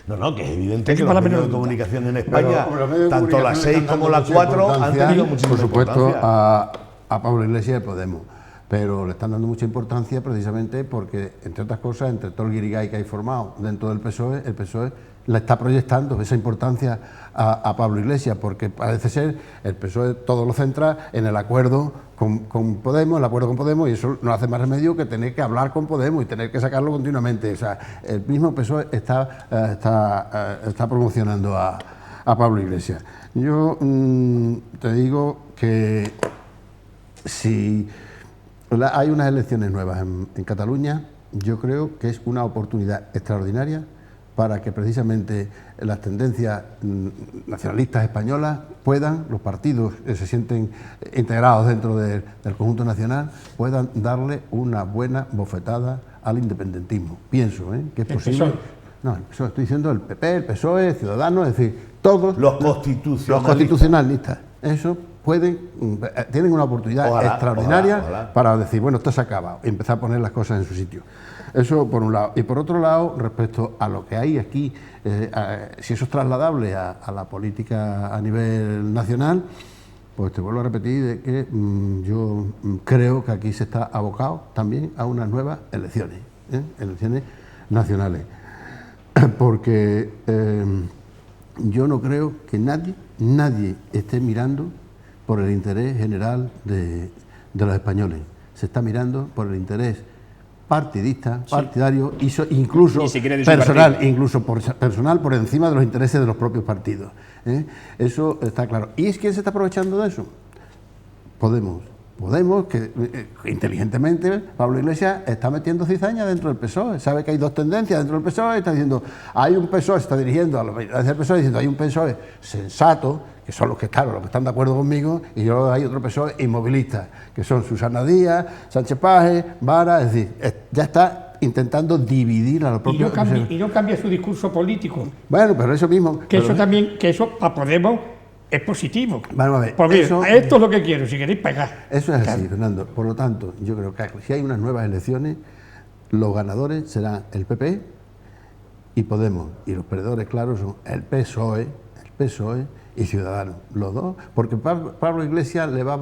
No, que es evidente que los medios de comunicación en España, tanto la 6 como la 4, han tenido muchísima importancia. Por supuesto, a Pablo Iglesias de Podemos. Pero le están dando mucha importancia precisamente porque, entre otras cosas, entre todo el guirigay que hay formado dentro del PSOE, el PSOE le está proyectando esa importancia a Pablo Iglesias, porque parece ser el PSOE todo lo centra en el acuerdo con Podemos, y eso no hace más remedio que tener que hablar con Podemos y tener que sacarlo continuamente. O sea, el mismo PSOE está promocionando a Pablo Iglesias. Yo te digo que si hay unas elecciones nuevas en Cataluña, yo creo que es una oportunidad extraordinaria para que precisamente las tendencias nacionalistas españolas puedan, los partidos que se sienten integrados dentro del conjunto nacional, puedan darle una buena bofetada al independentismo. Pienso que es posible. PSOE. No, el PSOE, estoy diciendo el PP, el PSOE, Ciudadanos, es decir, todos los constitucionalistas. Eso tienen una oportunidad extraordinaria para decir, bueno, esto se ha acabado, y empezar a poner las cosas en su sitio. Eso por un lado. Y por otro lado, respecto a lo que hay aquí, si eso es trasladable a la política a nivel nacional, pues te vuelvo a repetir de que yo creo que aquí se está abocado también a unas nuevas elecciones nacionales. Porque yo no creo que nadie esté mirando por el interés general de los españoles. Se está mirando por el interés partidista, partidario, incluso personal por encima de los intereses de los propios partidos. Eso está claro. ¿Y quién se está aprovechando de eso? Podemos, que inteligentemente Pablo Iglesias está metiendo cizaña dentro del PSOE, sabe que hay dos tendencias dentro del PSOE, está diciendo, hay un PSOE, se está dirigiendo a la militancia del PSOE diciendo, hay un PSOE sensato, que son los que están de acuerdo conmigo, y luego hay otro PSOE inmovilista, que son Susana Díaz, Sánchez Paje, Vara, es decir, ya está intentando dividir a los propios... Y no cambia su discurso político. Bueno, pero eso mismo... Que eso para Podemos es positivo. Vamos a ver, porque esto es lo que quiero, si queréis pegar. Eso es así, Fernando. Por lo tanto, yo creo que si hay unas nuevas elecciones, los ganadores serán el PP y Podemos. Y los perdedores, claro, son el PSOE, PSOE y Ciudadanos, los dos, porque Pablo Iglesias le va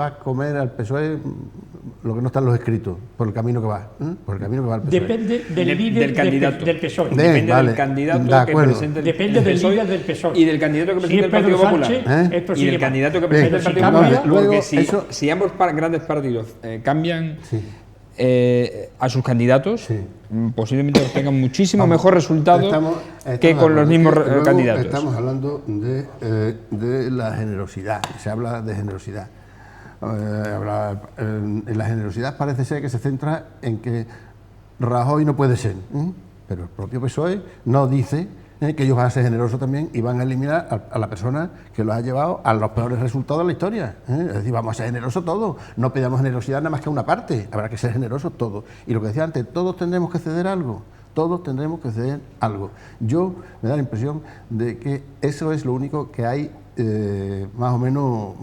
a comer al PSOE lo que no está en los escritos, por el camino que va, por el camino que va al PSOE. Depende del líder del candidato. del PSOE. Depende vale, del candidato de que acuerdo. presente el Depende del PSOE líder del PSOE. y del candidato que Si presente es el Partido Pedro Popular. Sánchez, esto Y sigue del mal. candidato que Bien, presente el si Partido cambia, Popular. luego Porque si, eso- si ambos grandes partidos cambian Sí. a sus candidatos, Sí. posiblemente obtengan muchísimo mejor resultado Estamos que de con los acuerdo. mismos Luego candidatos. Estamos hablando de la generosidad, se habla de generosidad. En la generosidad parece ser que se centra en que Rajoy no puede ser, pero el propio PSOE no dice que ellos van a ser generosos también y van a eliminar a la persona que los ha llevado a los peores resultados de la historia. Es decir, vamos a ser generosos todos, no pedamos generosidad nada más que a una parte, habrá que ser generosos todos. Y lo que decía antes, todos tendremos que ceder algo. Todos tendremos que ceder algo. Yo me da la impresión de que eso es lo único que hay más o menos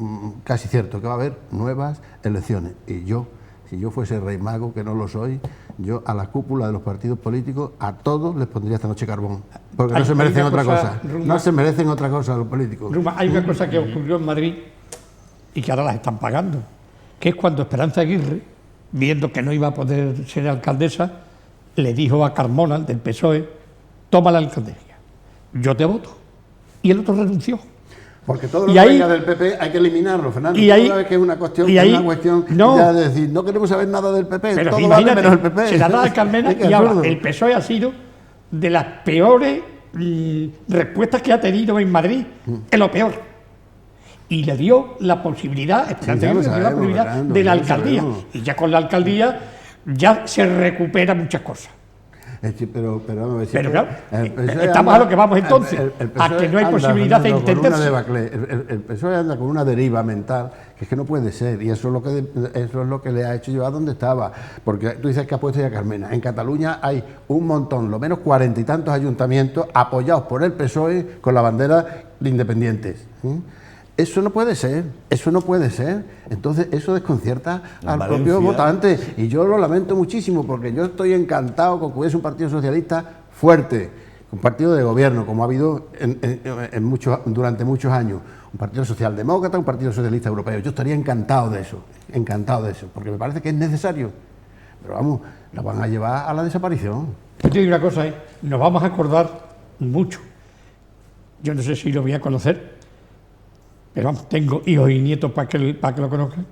casi cierto, que va a haber nuevas elecciones. Y yo, si yo fuese rey mago, que no lo soy, yo a la cúpula de los partidos políticos, a todos les pondría esta noche carbón. Porque no se merecen otra cosa. No se merecen otra cosa los políticos. Ruma, hay una cosa que ocurrió en Madrid y que ahora las están pagando, que es cuando Esperanza Aguirre, viendo que no iba a poder ser alcaldesa, le dijo a Carmona, del PSOE, toma la alcaldía, yo te voto. Y el otro renunció. Porque todo lo Y que ahí- venga del PP hay que eliminarlo, Fernando. y Tú ahí- sabes que es una cuestión, y ahí- una cuestión no. ya de decir, no queremos saber nada del PP, Pero todo imagínate, vale menos el PP. se la da a Carmena Es que y ahora absurdo. el PSOE ha sido de las peores respuestas que ha tenido en Madrid, es lo peor. Y le dio la posibilidad, Esperanza ya lo Aguirre le dio la sabemos, posibilidad Fernando, de la ya lo alcaldía. sabemos. Y ya con la alcaldía ya se recupera muchas cosas. Sí, pero vamos a ver, Pero que claro, el PSOE estamos a lo que vamos entonces, el a que no hay anda, posibilidad de Fernando, con una entenderse. debacle. El PSOE anda con una deriva mental que es que no puede ser, y eso es lo que le ha hecho llevar donde estaba. Porque tú dices que ha puesto ya Carmena. En Cataluña hay un montón, lo menos 40 y tantos ayuntamientos apoyados por el PSOE con la bandera de independientes. Eso no puede ser, eso no puede ser. Entonces eso desconcierta al Valencia. propio votante. Y yo lo lamento muchísimo porque yo estoy encantado con que hubiese un partido socialista fuerte, un partido de gobierno, como ha habido durante muchos años. Un partido socialdemócrata, un partido socialista europeo. Yo estaría encantado de eso, porque me parece que es necesario. Pero vamos, la van a llevar a la desaparición. Yo te digo una cosa, nos vamos a acordar mucho. Yo no sé si lo voy a conocer, pero vamos, tengo hijos y nietos para que lo conozcan,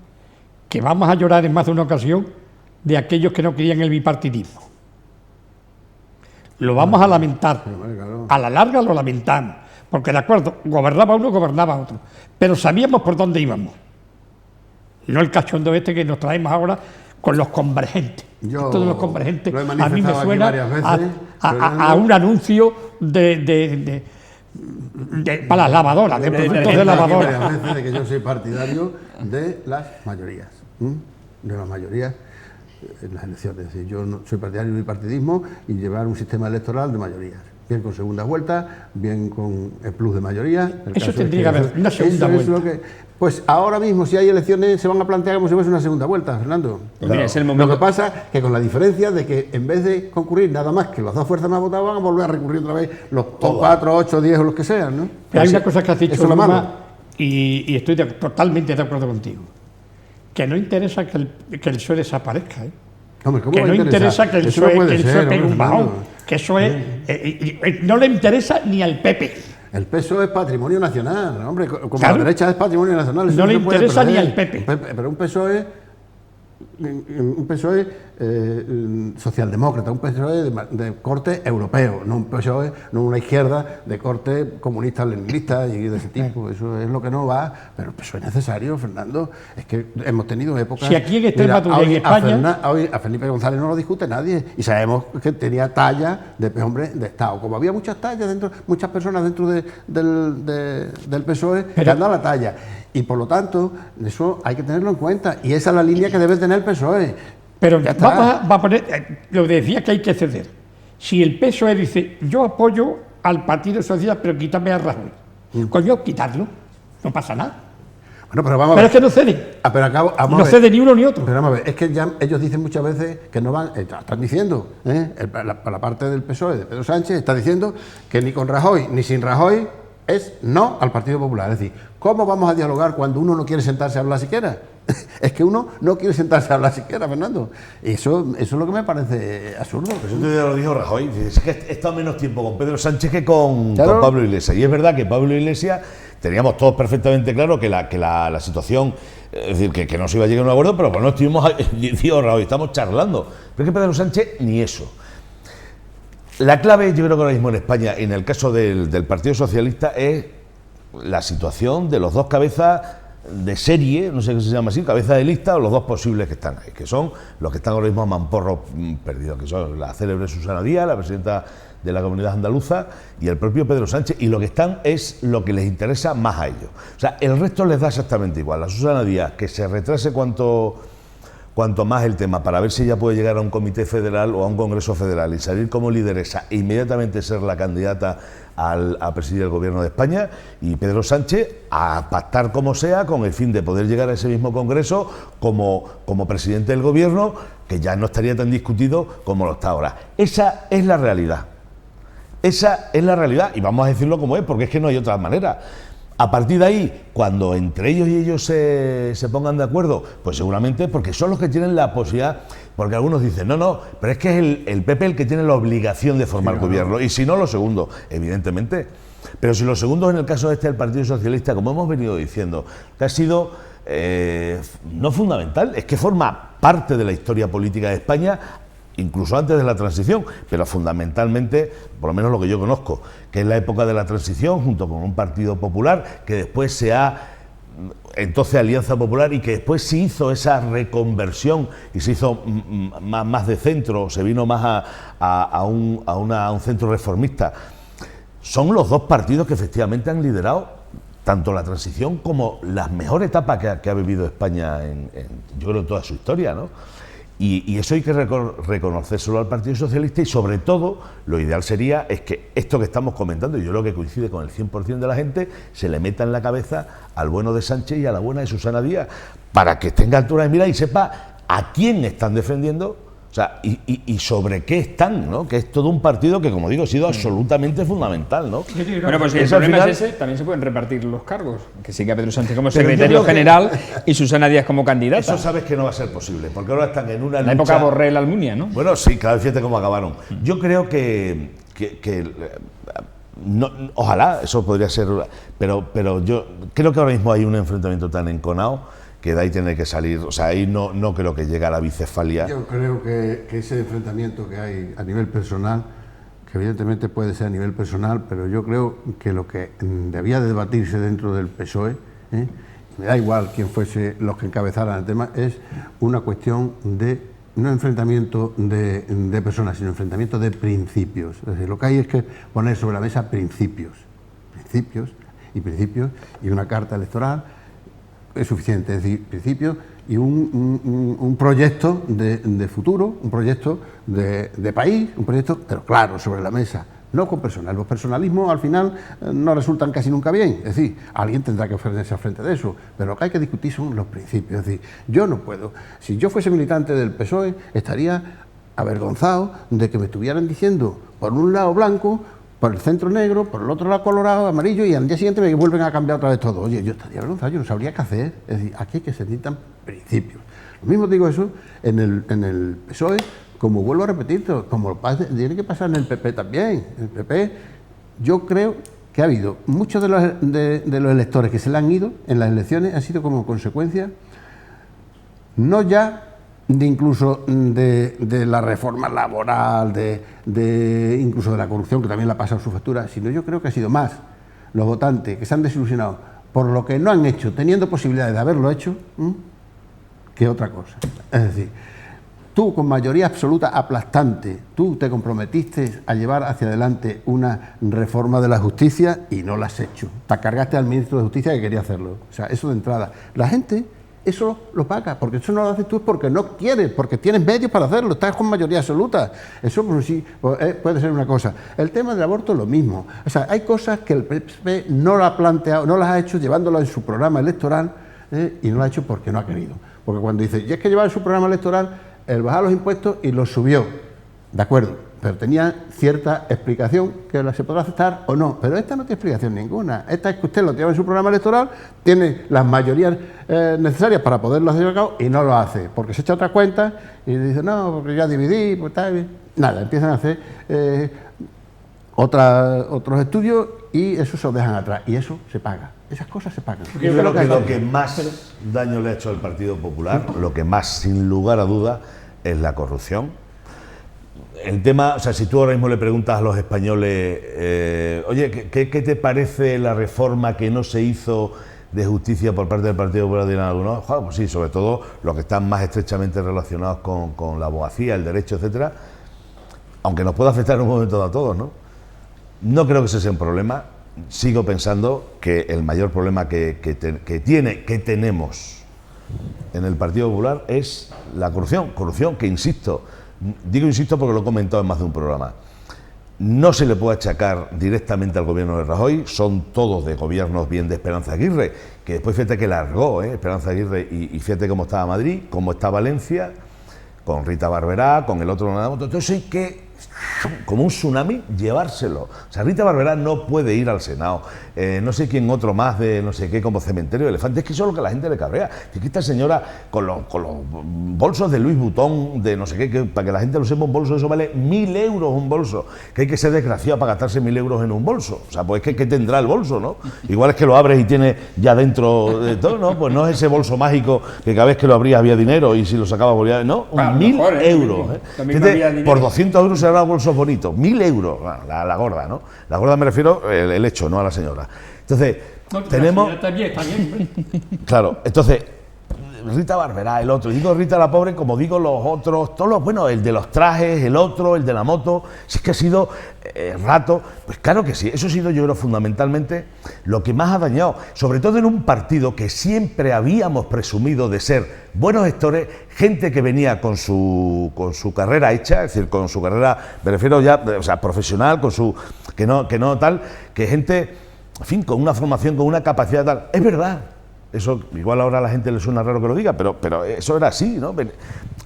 que vamos a llorar en más de una ocasión de aquellos que no querían el bipartidismo. Lo vamos a lamentar. Claro. A la larga lo lamentamos, porque de acuerdo, gobernaba uno, gobernaba otro, pero sabíamos por dónde íbamos. No el cachondo este que nos traemos ahora con los convergentes. Yo Esto de los convergentes lo he a mí me manifestado aquí suena varias veces, a Fernando. un anuncio para las lavadoras, de productos de lavadoras. Varias veces de que yo soy partidario de las mayorías, de las mayorías en las elecciones. Es decir, yo no soy partidario del bipartidismo y llevar un sistema electoral de mayorías. Bien con segunda vuelta, bien con el plus de mayoría. El Eso caso tendría es que haber una segunda eso es vuelta. pues ahora mismo, si hay elecciones, se van a plantear como si fuese una segunda vuelta, Fernando. Pues mira, es el momento. Lo que pasa es que con la diferencia de que en vez de concurrir nada más que las dos fuerzas más votadas, van a volver a recurrir otra vez los 4, 8, 10 o los que sean, ¿no? Pero hay una cosa que has dicho, Eso es lo malo. Ruma, y estoy totalmente de acuerdo contigo, que no interesa que el PSOE desaparezca, Hombre, ¿cómo que va a no interesar? interesa que el Eso no PSOE, puede que el ser, PSOE pegue hombre, un bajón, Fernando. que eso es, no le interesa ni al PP. El PSOE es patrimonio nacional, hombre, como Claro. la derecha es patrimonio nacional. eso No le se puede interesa ni perder. al PP. Pero un PSOE socialdemócrata, un PSOE de corte europeo, no un PSOE, no una izquierda de corte comunista, leninista y de ese tipo. Eso es lo que no va, pero el PSOE es necesario, Fernando. Es que hemos tenido épocas. Si aquí en Extremadura, Mira, en España- hoy a Felipe González no lo discute nadie y sabemos que tenía talla de hombre de Estado. Como había muchas tallas dentro, muchas personas dentro del PSOE que han dado la talla. Y por lo tanto, eso hay que tenerlo en cuenta. Y esa es la línea que debe tener el PSOE. Pero Ya está. va a poner, lo decía que hay que ceder. Si el PSOE dice, yo apoyo al Partido Socialista, pero quítame a Rajoy, coño, quitarlo, no pasa nada. Bueno, pero vamos a Pero ver. es que no ceden, Pero vamos a no ver. cede ni uno ni otro. Pero vamos a ver, es que ya ellos dicen muchas veces que no van, están diciendo, la parte del PSOE de Pedro Sánchez está diciendo que ni con Rajoy ni sin Rajoy es no al Partido Popular. Es decir, ¿cómo vamos a dialogar cuando uno no quiere sentarse a hablar siquiera? Es que uno no quiere sentarse a hablar siquiera, Fernando. Eso es lo que me parece absurdo. Eso te lo dijo Rajoy. Es que he estado menos tiempo con Pedro Sánchez que con Claro. Pablo Iglesias. Y es verdad que Pablo Iglesias teníamos todos perfectamente claro que la situación, es decir, que no se iba a llegar a un acuerdo, pero pues no estuvimos, dijo Rajoy, estamos charlando. Pero es que Pedro Sánchez ni eso. La clave, yo creo que ahora mismo en España, en el caso del Partido Socialista, es la situación de los dos cabezas de serie, no sé qué se llama así, cabeza de lista, o los dos posibles que están ahí, que son los que están ahora mismo a mamporro perdido, que son la célebre Susana Díaz, la presidenta de la Comunidad Andaluza, y el propio Pedro Sánchez, y lo que están es lo que les interesa más a ellos. O sea, el resto les da exactamente igual. La Susana Díaz, que se retrase cuanto más el tema, para ver si ella puede llegar a un comité federal o a un congreso federal y salir como lideresa e inmediatamente ser la candidata a presidir el gobierno de España, y Pedro Sánchez a pactar como sea con el fin de poder llegar a ese mismo congreso como presidente del gobierno, que ya no estaría tan discutido como lo está ahora. Esa es la realidad. Esa es la realidad, y vamos a decirlo como es, porque es que no hay otra manera. A partir de ahí, cuando entre ellos y ellos se pongan de acuerdo, pues seguramente porque son los que tienen la posibilidad, porque algunos dicen, no, pero es que es el PP el que tiene la obligación de formar gobierno, y si no, los segundos, evidentemente. Pero si los segundos, en el caso del Partido Socialista, como hemos venido diciendo, que ha sido no fundamental, es que forma parte de la historia política de España, incluso antes de la transición, pero fundamentalmente, por lo menos lo que yo conozco, que es la época de la transición, junto con un Partido Popular, que después entonces Alianza Popular, y que después se hizo esa reconversión y se hizo más de centro, se vino más a un centro reformista. Son los dos partidos que efectivamente han liderado tanto la transición como las mejores etapas que ha vivido España yo creo, en toda su historia, ¿no? Y eso hay que reconocérselo al Partido Socialista, y sobre todo lo ideal sería es que esto que estamos comentando, y yo creo que coincide con el 100% de la gente, se le meta en la cabeza al bueno de Sánchez y a la buena de Susana Díaz, para que tenga altura de mira y sepa a quién están defendiendo, o sea, y sobre qué están, ¿no? Que es todo un partido que, como digo, ha sido absolutamente fundamental, ¿no? Bueno, pues si el Eso al problema final- es ese, también se pueden repartir los cargos, que siga Pedro Sánchez como Pero yo secretario creo que- general y Susana Díaz como candidata. Eso sabes que no va a ser posible, porque ahora están en una En la lucha... época Borrell Almunia, ¿no? Bueno, sí, cada vez fíjate cómo acabaron. Yo creo que no, ojalá eso podría ser, pero yo creo que ahora mismo hay un enfrentamiento tan enconado que de ahí tiene que salir, o sea, ahí no creo que llegue a la bicefalia. Yo creo que ese enfrentamiento que hay a nivel personal, que evidentemente puede ser a nivel personal, pero yo creo que lo que debía de debatirse dentro del PSOE, me da igual quién fuese los que encabezaran el tema, es una cuestión de no enfrentamiento de personas, sino enfrentamiento de principios. Es decir, lo que hay es que poner sobre la mesa principios y una carta electoral es suficiente, es decir, principios y un proyecto de futuro, un proyecto de país, un proyecto, pero claro, sobre la mesa, no con personal. Los personalismos al final no resultan casi nunca bien, es decir, alguien tendrá que ofrecerse al frente de eso, pero lo que hay que discutir son los principios. Es decir, yo no puedo, si yo fuese militante del PSOE, estaría avergonzado de que me estuvieran diciendo por un lado blanco, por el centro negro, por el otro lado colorado, amarillo, y al día siguiente me vuelven a cambiar otra vez todo. Oye, yo estaría avergonzado, yo no sabría qué hacer. Es decir, aquí hay que se necesitan principios. Lo mismo digo eso en el PSOE, como vuelvo a repetir, como tiene que pasar en el PP también. El PP, yo creo que ha habido muchos de los electores que se le han ido en las elecciones, han sido como consecuencia, no ya incluso de la reforma laboral, incluso de la corrupción, que también la ha pasado su factura, sino yo creo que ha sido más los votantes que se han desilusionado por lo que no han hecho, teniendo posibilidades de haberlo hecho, que otra cosa. Es decir, tú con mayoría absoluta aplastante, tú te comprometiste a llevar hacia adelante una reforma de la justicia y no la has hecho. Te cargaste al ministro de Justicia que quería hacerlo. O sea, eso de entrada. La gente eso lo paga, porque eso no lo haces tú es porque no quieres, porque tienes medios para hacerlo, estás con mayoría absoluta. Eso pues, sí, puede ser una cosa. El tema del aborto es lo mismo. O sea, hay cosas que el PP no lo ha planteado, no las ha hecho llevándolo en su programa electoral y no lo ha hecho porque no ha querido. Porque cuando dice, y es que llevaba en su programa electoral el bajar los impuestos y los subió. De acuerdo, pero tenía cierta explicación que se podrá aceptar o no, pero esta no tiene explicación ninguna. Esta es que usted lo tiene en su programa electoral, tiene las mayorías necesarias para poderlo hacer a cabo y no lo hace, porque se echa otra cuenta y dice, no, porque ya dividí, pues tal. Nada, empiezan a hacer otros estudios y eso se lo dejan atrás y eso se paga. Esas cosas se pagan. Yo creo que lo que más daño le ha hecho al Partido Popular, lo que más, sin lugar a duda, es la corrupción. El tema, o sea, si tú ahora mismo le preguntas a los españoles, oye, ¿qué te parece la reforma que no se hizo de justicia por parte del Partido Popular? Dirán algunos, pues sí, sobre todo los que están más estrechamente relacionados con la abogacía, el derecho, etcétera, aunque nos pueda afectar en un momento dado a todos, ¿no? No creo que ese sea un problema. Sigo pensando que el mayor problema que tenemos en el Partido Popular es la corrupción que insisto porque lo he comentado en más de un programa. No se le puede achacar directamente al gobierno de Rajoy, son todos de gobiernos bien de Esperanza Aguirre, que después fíjate que largó Esperanza Aguirre y fíjate cómo estaba Madrid, cómo está Valencia, con Rita Barberá, con el otro, entonces hay que, como un tsunami, llevárselo. O sea, Rita Barberá no puede ir al Senado, no sé quién otro más de no sé qué, como Cementerio de Elefantes, es que eso es lo que a la gente le cabrea. Es que esta señora con los bolsos de Louis Vuitton, de no sé qué, que, para que la gente lo sepa, un bolso eso vale 1.000 euros un bolso, que hay que ser desgraciado para gastarse 1.000 euros en un bolso. O sea, pues es que tendrá el bolso, ¿no? Igual es que lo abres y tiene ya dentro de todo, ¿no? Pues no es ese bolso mágico que cada vez que lo abrías había dinero y si lo sacabas volvía, no, 1.000 euros. Fíjate, por 200 euros se habrá bolsos bonitos, 1.000 euros, bueno, la gorda, ¿no? La gorda me refiero el hecho, no a la señora. Entonces, no, tenemos... Está bien. Claro, entonces, Rita Barberá, el otro, y digo Rita la pobre como digo los otros, todos los, bueno, el de los trajes, el otro, el de la moto, si es que ha sido rato, pues claro que sí, eso ha sido yo creo fundamentalmente lo que más ha dañado, sobre todo en un partido que siempre habíamos presumido de ser buenos gestores, gente que venía con su carrera hecha, es decir, con su carrera, me refiero ya, o sea, profesional, con su, que no tal, que gente, en fin, con una formación, con una capacidad tal, es verdad. Eso igual ahora a la gente le suena raro que lo diga, pero eso era así, ¿no?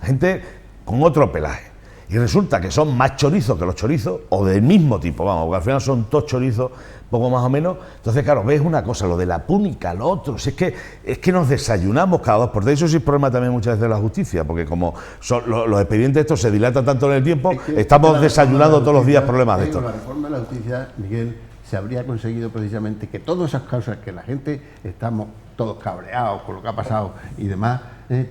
Gente con otro pelaje. Y resulta que son más chorizos que los chorizos, o del mismo tipo, vamos, porque al final son todos chorizos, poco más o menos. Entonces, claro, ves una cosa, lo de la púnica, lo otro, si es que nos desayunamos cada dos por tres. Eso sí es problema también muchas veces de la justicia, porque como son, los expedientes estos se dilatan tanto en el tiempo, estamos desayunando todos los días problemas de estos. La reforma de la justicia, Miguel, se habría conseguido precisamente que todas esas causas que la gente estamos todos cabreados con lo que ha pasado y demás,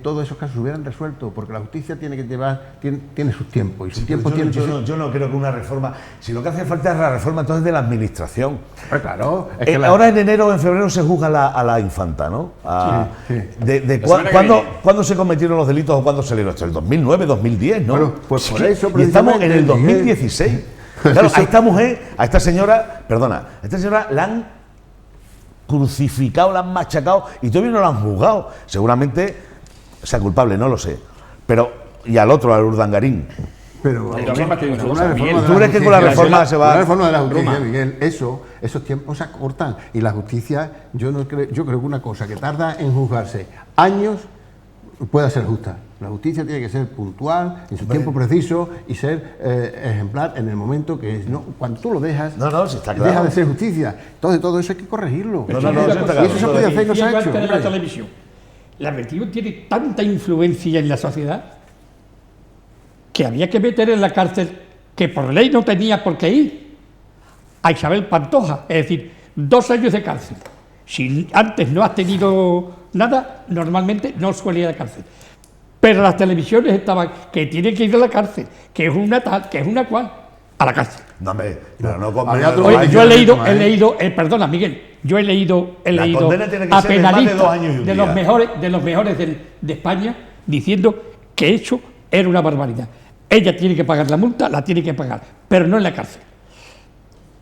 todos esos casos se hubieran resuelto, porque la justicia tiene que llevar, tiene sus tiempos, y sus tiempos tienen yo no creo que una reforma, si lo que hace falta es la reforma entonces de la administración. Pues claro, es que ahora en enero o en febrero se juzga a la infanta, ¿no? ¿Cuándo se cometieron los delitos o cuándo salieron? ¿El 2009, 2010, no? Bueno, pues por eso y estamos en el 2016. Claro, a esta mujer, a esta señora la han crucificado, la han machacado y todavía no la han juzgado. Seguramente sea culpable, no lo sé. Pero, y al otro, al Urdangarín. Pero ¿tú crees que con la reforma se va a...? La reforma de la justicia, Miguel, esos tiempos se acortan. Y la justicia, yo creo que una cosa que tarda en juzgarse años pueda ser justa. La justicia tiene que ser puntual, en su tiempo preciso y ser ejemplar en el momento que es. ¿No? Cuando tú lo dejas, sí está claro, deja de ser justicia. Entonces todo eso hay que corregirlo. Y eso se puede hacer y no se ha hecho. La televisión. La televisión tiene tanta influencia en la sociedad que había que meter en la cárcel, que por ley no tenía por qué ir, a Isabel Pantoja, es decir, 2 años de cárcel. Si antes no has tenido nada, normalmente no suele ir a la cárcel. Pero las televisiones estaban, que tiene que ir a la cárcel, que es una tal, que es una cual, a la cárcel. No, hombre, pero no con yo he leído, perdona Miguel, yo he leído a penalistas de los mejores de España diciendo que eso era una barbaridad. Ella tiene que pagar la multa, la tiene que pagar, pero no en la cárcel.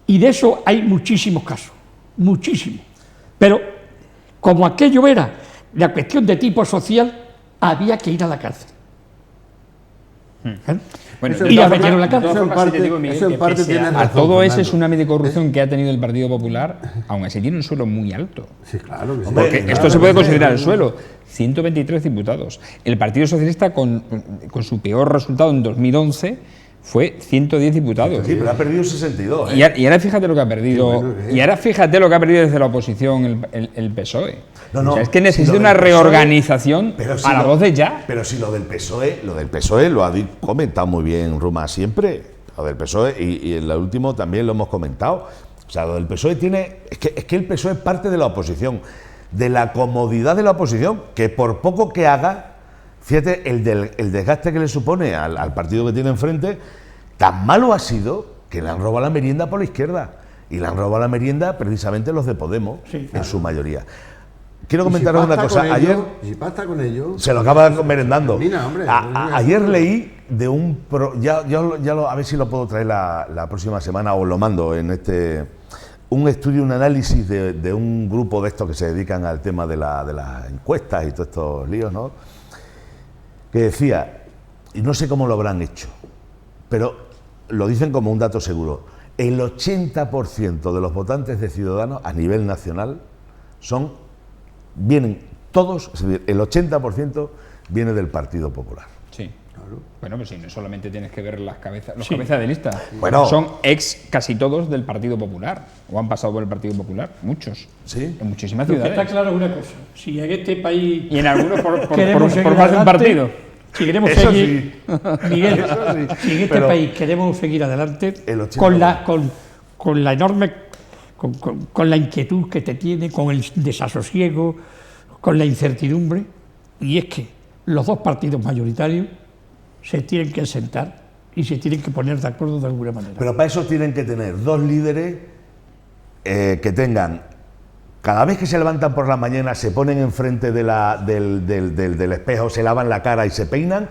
Y de eso hay muchísimos casos, muchísimos. Pero como aquello era la cuestión de tipo social, había que ir a la cárcel. Bueno, y la metieron en la cárcel. A todo ese tsunami de corrupción que ha tenido el Partido Popular, aún así tiene un suelo muy alto. Sí, claro que sí. Porque esto se puede considerar el suelo. 123 diputados. El Partido Socialista, con su peor resultado en 2011, fue 110 diputados. Sí, pero ha perdido 62. Y ahora fíjate lo que ha perdido. Y ahora fíjate lo que ha perdido desde la oposición el PSOE. No, O sea, es que necesita si lo una del PSOE, reorganización pero si a la lo- voz de ya. Pero si lo del PSOE lo ha comentado muy bien Ruma siempre. Lo del PSOE, y en lo último también lo hemos comentado. O sea, lo del PSOE tiene. Es que el PSOE es parte de la oposición, de la comodidad de la oposición, que por poco que haga. Fíjate, el desgaste que le supone al partido que tiene enfrente, tan malo ha sido que le han robado la merienda por la izquierda. Y le han robado la merienda precisamente los de Podemos, Sí, en claro. su mayoría. Quiero Y si comentaros una pacta cosa. con Ayer ellos, si pacta con ellos, se lo acaba merendando. Termina, hombre, Ayer leí de un... a ver si lo puedo traer la próxima semana o lo mando en un estudio, un análisis de un grupo de estos que se dedican al tema de las encuestas y todos estos líos, ¿no? Que decía, y no sé cómo lo habrán hecho, pero lo dicen como un dato seguro, el 80% de los votantes de Ciudadanos a nivel nacional vienen todos, es decir, el 80% viene del Partido Popular. Sí. Bueno, pues sí, no solamente tienes que ver los cabezas Sí. de lista. Bueno. Son casi todos del Partido Popular. O han pasado por el Partido Popular. Muchos. Sí. En muchísimas Lo que ciudades. está claro es una cosa, si en este país Y en algunos por queremos seguir más de un adelante, partido. si queremos Eso seguir, Miguel, Eso sí. si en este Pero país queremos seguir adelante, el 80%. con la enorme, con la inquietud que te tiene, con el desasosiego, con la incertidumbre, y es que los dos partidos mayoritarios se tienen que sentar y se tienen que poner de acuerdo de alguna manera. Pero para eso tienen que tener dos líderes que tengan, cada vez que se levantan por la mañana, se ponen enfrente del espejo, se lavan la cara y se peinan,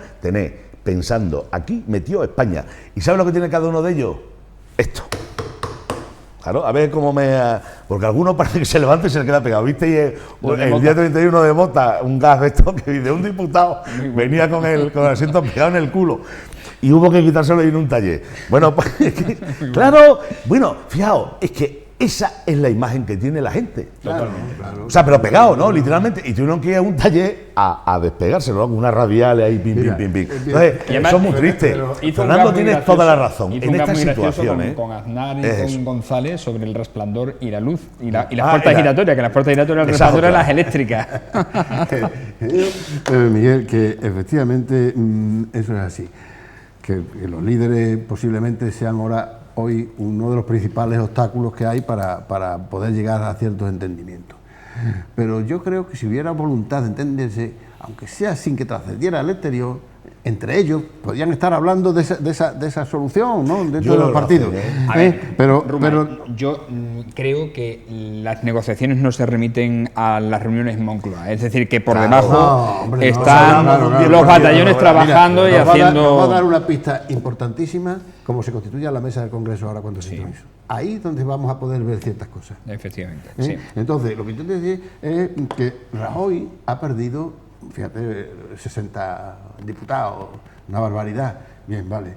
pensando, aquí metió España. ¿Y sabe lo que tiene cada uno de ellos? Esto. Claro, a ver cómo porque alguno parece que se levanta y se le queda pegado. ¿Viste? El día 31 de Mota, un gas de esto que de un diputado venía con el asiento pegado en el culo y hubo que quitárselo y en un taller. Bueno, pues, claro, bueno, fijaos, es que esa es la imagen que tiene la gente. Totalmente, claro. O sea, pero pegado, ¿no? Literalmente. Y tuvieron que ir a un taller a despegárselo, ¿no? Con unas radiales ahí, pim, Mira, pim, pim. bien. Entonces, Y además, eso es muy triste. Hizo un Fernando, gag muy tienes gracioso. toda la razón. Hizo En un gag esta muy gracioso situación, con Aznar y Es con eso. González sobre el resplandor y la luz. Y las Ah, puertas y la- giratorias, que las puertas giratorias del Esa resplandor eran otra. las eléctricas. Miguel, que efectivamente eso es así, que los líderes posiblemente sean ahora hoy uno de los principales obstáculos que hay para poder llegar a ciertos entendimientos. Pero yo creo que si hubiera voluntad de entenderse, aunque sea sin que trascendiera al exterior, entre ellos podrían estar hablando de esa solución, ¿no? Dentro Yo de los lo partidos. sé, A ver, Pero yo creo que las negociaciones no se remiten a las reuniones en Moncloa. Es decir, que por Claro. debajo no, hombre, no, están claro, claro, los claro, batallones claro, trabajando y nos va a haciendo... dar una pista importantísima cómo se constituye la mesa del Congreso ahora cuando se hizo eso. Ahí es donde vamos a poder ver ciertas cosas. Efectivamente, ¿Eh? sí. Entonces, lo que intento decir es que Rajoy ha perdido, fíjate, 60 diputados, una barbaridad. Bien, vale.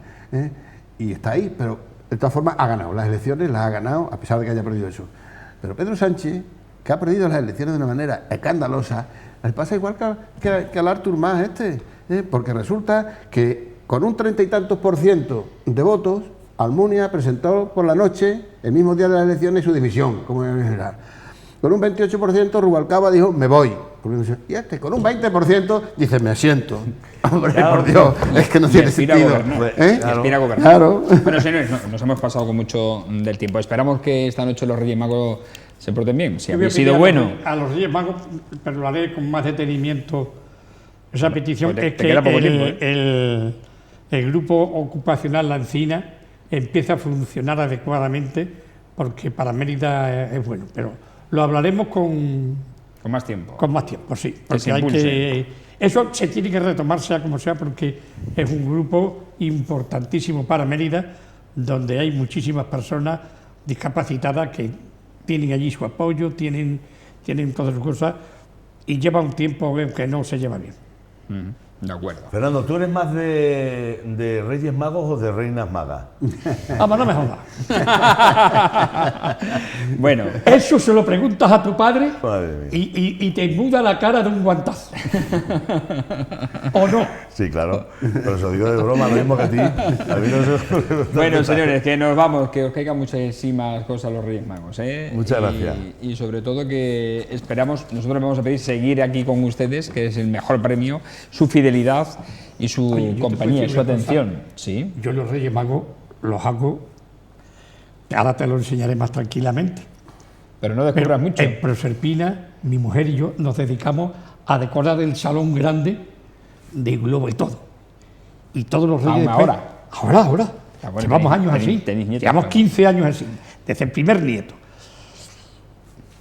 Y está ahí, pero de todas formas ha ganado. Las elecciones las ha ganado, a pesar de que haya perdido eso. Pero Pedro Sánchez, que ha perdido las elecciones de una manera escandalosa, le pasa igual que al Artur Mas porque resulta que con un 30 y tantos % de votos, Almunia presentó por la noche, el mismo día de las elecciones, su dimisión como general. Con un 28% Rubalcaba dijo, me voy. Y este, con un 20% dice, me asiento. Hombre, por Dios, es que no tiene aspira a sentido. gobernar. ¿Eh? Y aspira a gobernar. Claro. Bueno, señores, nos hemos pasado con mucho del tiempo. Esperamos que esta noche los Reyes Magos se porten bien. Si Yo voy a habéis sido pedir bueno... a los Reyes Magos, pero lo haré con más detenimiento. Esa petición pues es te que queda poco tiempo, el grupo ocupacional La Encina empiece a funcionar adecuadamente, porque para Mérida es bueno. Pero lo hablaremos con más tiempo. más tiempo, sí. Que se Porque impulse. eso se tiene que retomar, sea como sea, porque es un grupo importantísimo para Mérida, donde hay muchísimas personas discapacitadas que tienen allí su apoyo, tienen todas sus cosas, y lleva un tiempo que no se lleva bien. De acuerdo. Fernando, ¿tú eres más de Reyes Magos o de Reinas Magas? Vamos, no me jodas. Bueno, Eso se lo preguntas a tu padre Madre mía. y te muda la cara de un guantazo. ¿O no? Sí, claro. Pero eso digo de broma, lo mismo que a ti. A mí no se... bueno, señores, que nos vamos, que os caigan muchísimas cosas los Reyes Magos, ¿eh? Muchas gracias. Y sobre todo que esperamos, nosotros vamos a pedir seguir aquí con ustedes, que es el mejor premio, su fidelidad y su Oye, yo te compañía puedo y su decir una cosa. atención. Sí. Yo los Reyes Magos los hago, ahora te lo enseñaré más tranquilamente. Pero no descubras mucho. En Proserpina, mi mujer y yo nos dedicamos a decorar el salón grande de globo y todo. Y todos los Reyes... Aún ahora. Ahora. Ah, bueno, Llevamos tenéis- años así. tenéis nietos, Llevamos claro. 15 años así, desde el primer nieto.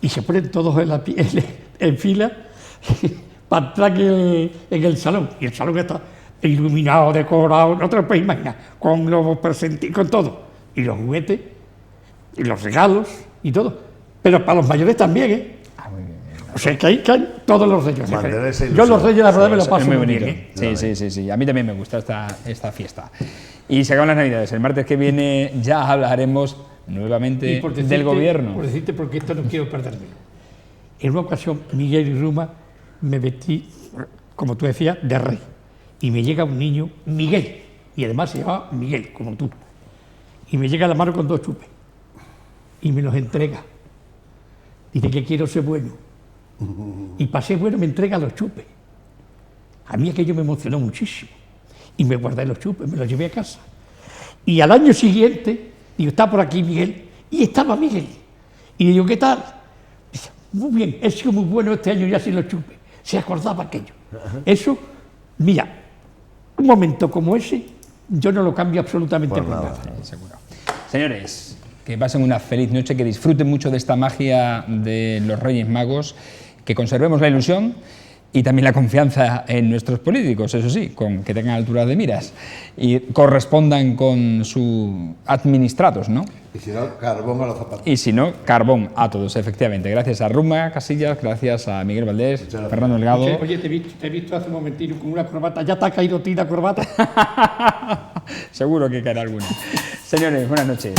Y se ponen todos en fila para entrar en el salón. Y el salón está iluminado, decorado, no te lo puedes imaginar, con globos presentes, con todo. Y los juguetes, y los regalos, y todo. Pero para los mayores también, ¿eh? Ah, muy bien. O sea, que hay todos los reyes. Mantener esa Yo los ilusión. reyes, la verdad, me lo Es paso muy muy bonito. bien, ¿eh? Sí. A mí también me gusta esta fiesta. Y se acaban las Navidades. El martes que viene ya hablaremos nuevamente Y por del decirte- gobierno. Por decirte, porque esto no quiero perdérmelo. En una ocasión, Miguel y Ruma, me vestí, como tú decías, de rey. Y me llega un niño, Miguel, y además se llama Miguel, como tú. Y me llega a la mano con 2 chupes. Y me los entrega. Dice que quiero ser bueno. Y para ser bueno me entrega los chupes. A mí aquello me emocionó muchísimo. Y me guardé los chupes, me los llevé a casa. Y al año siguiente, digo, está por aquí Miguel. Y estaba Miguel. Y digo, ¿qué tal? Dice, muy bien, he sido muy bueno este año ya sin los chupes. Se acordaba aquello. Eso, mira, un momento como ese, yo no lo cambio absolutamente Pues por nada. nada. Seguro. Señores, que pasen una feliz noche, que disfruten mucho de esta magia de los Reyes Magos, que conservemos la ilusión y también la confianza en nuestros políticos, eso sí, con que tengan altura de miras y correspondan con sus administrados, ¿no? Y si no, carbón a los zapatos. Y si no, carbón a todos, efectivamente. Gracias a Ruma Casillas, gracias a Miguel Valdés, Fernando Delgado. Oye, te he visto hace un momentito con una corbata. ¿Ya te ha caído a ti la corbata? Seguro que caerá alguna. Señores, buenas noches.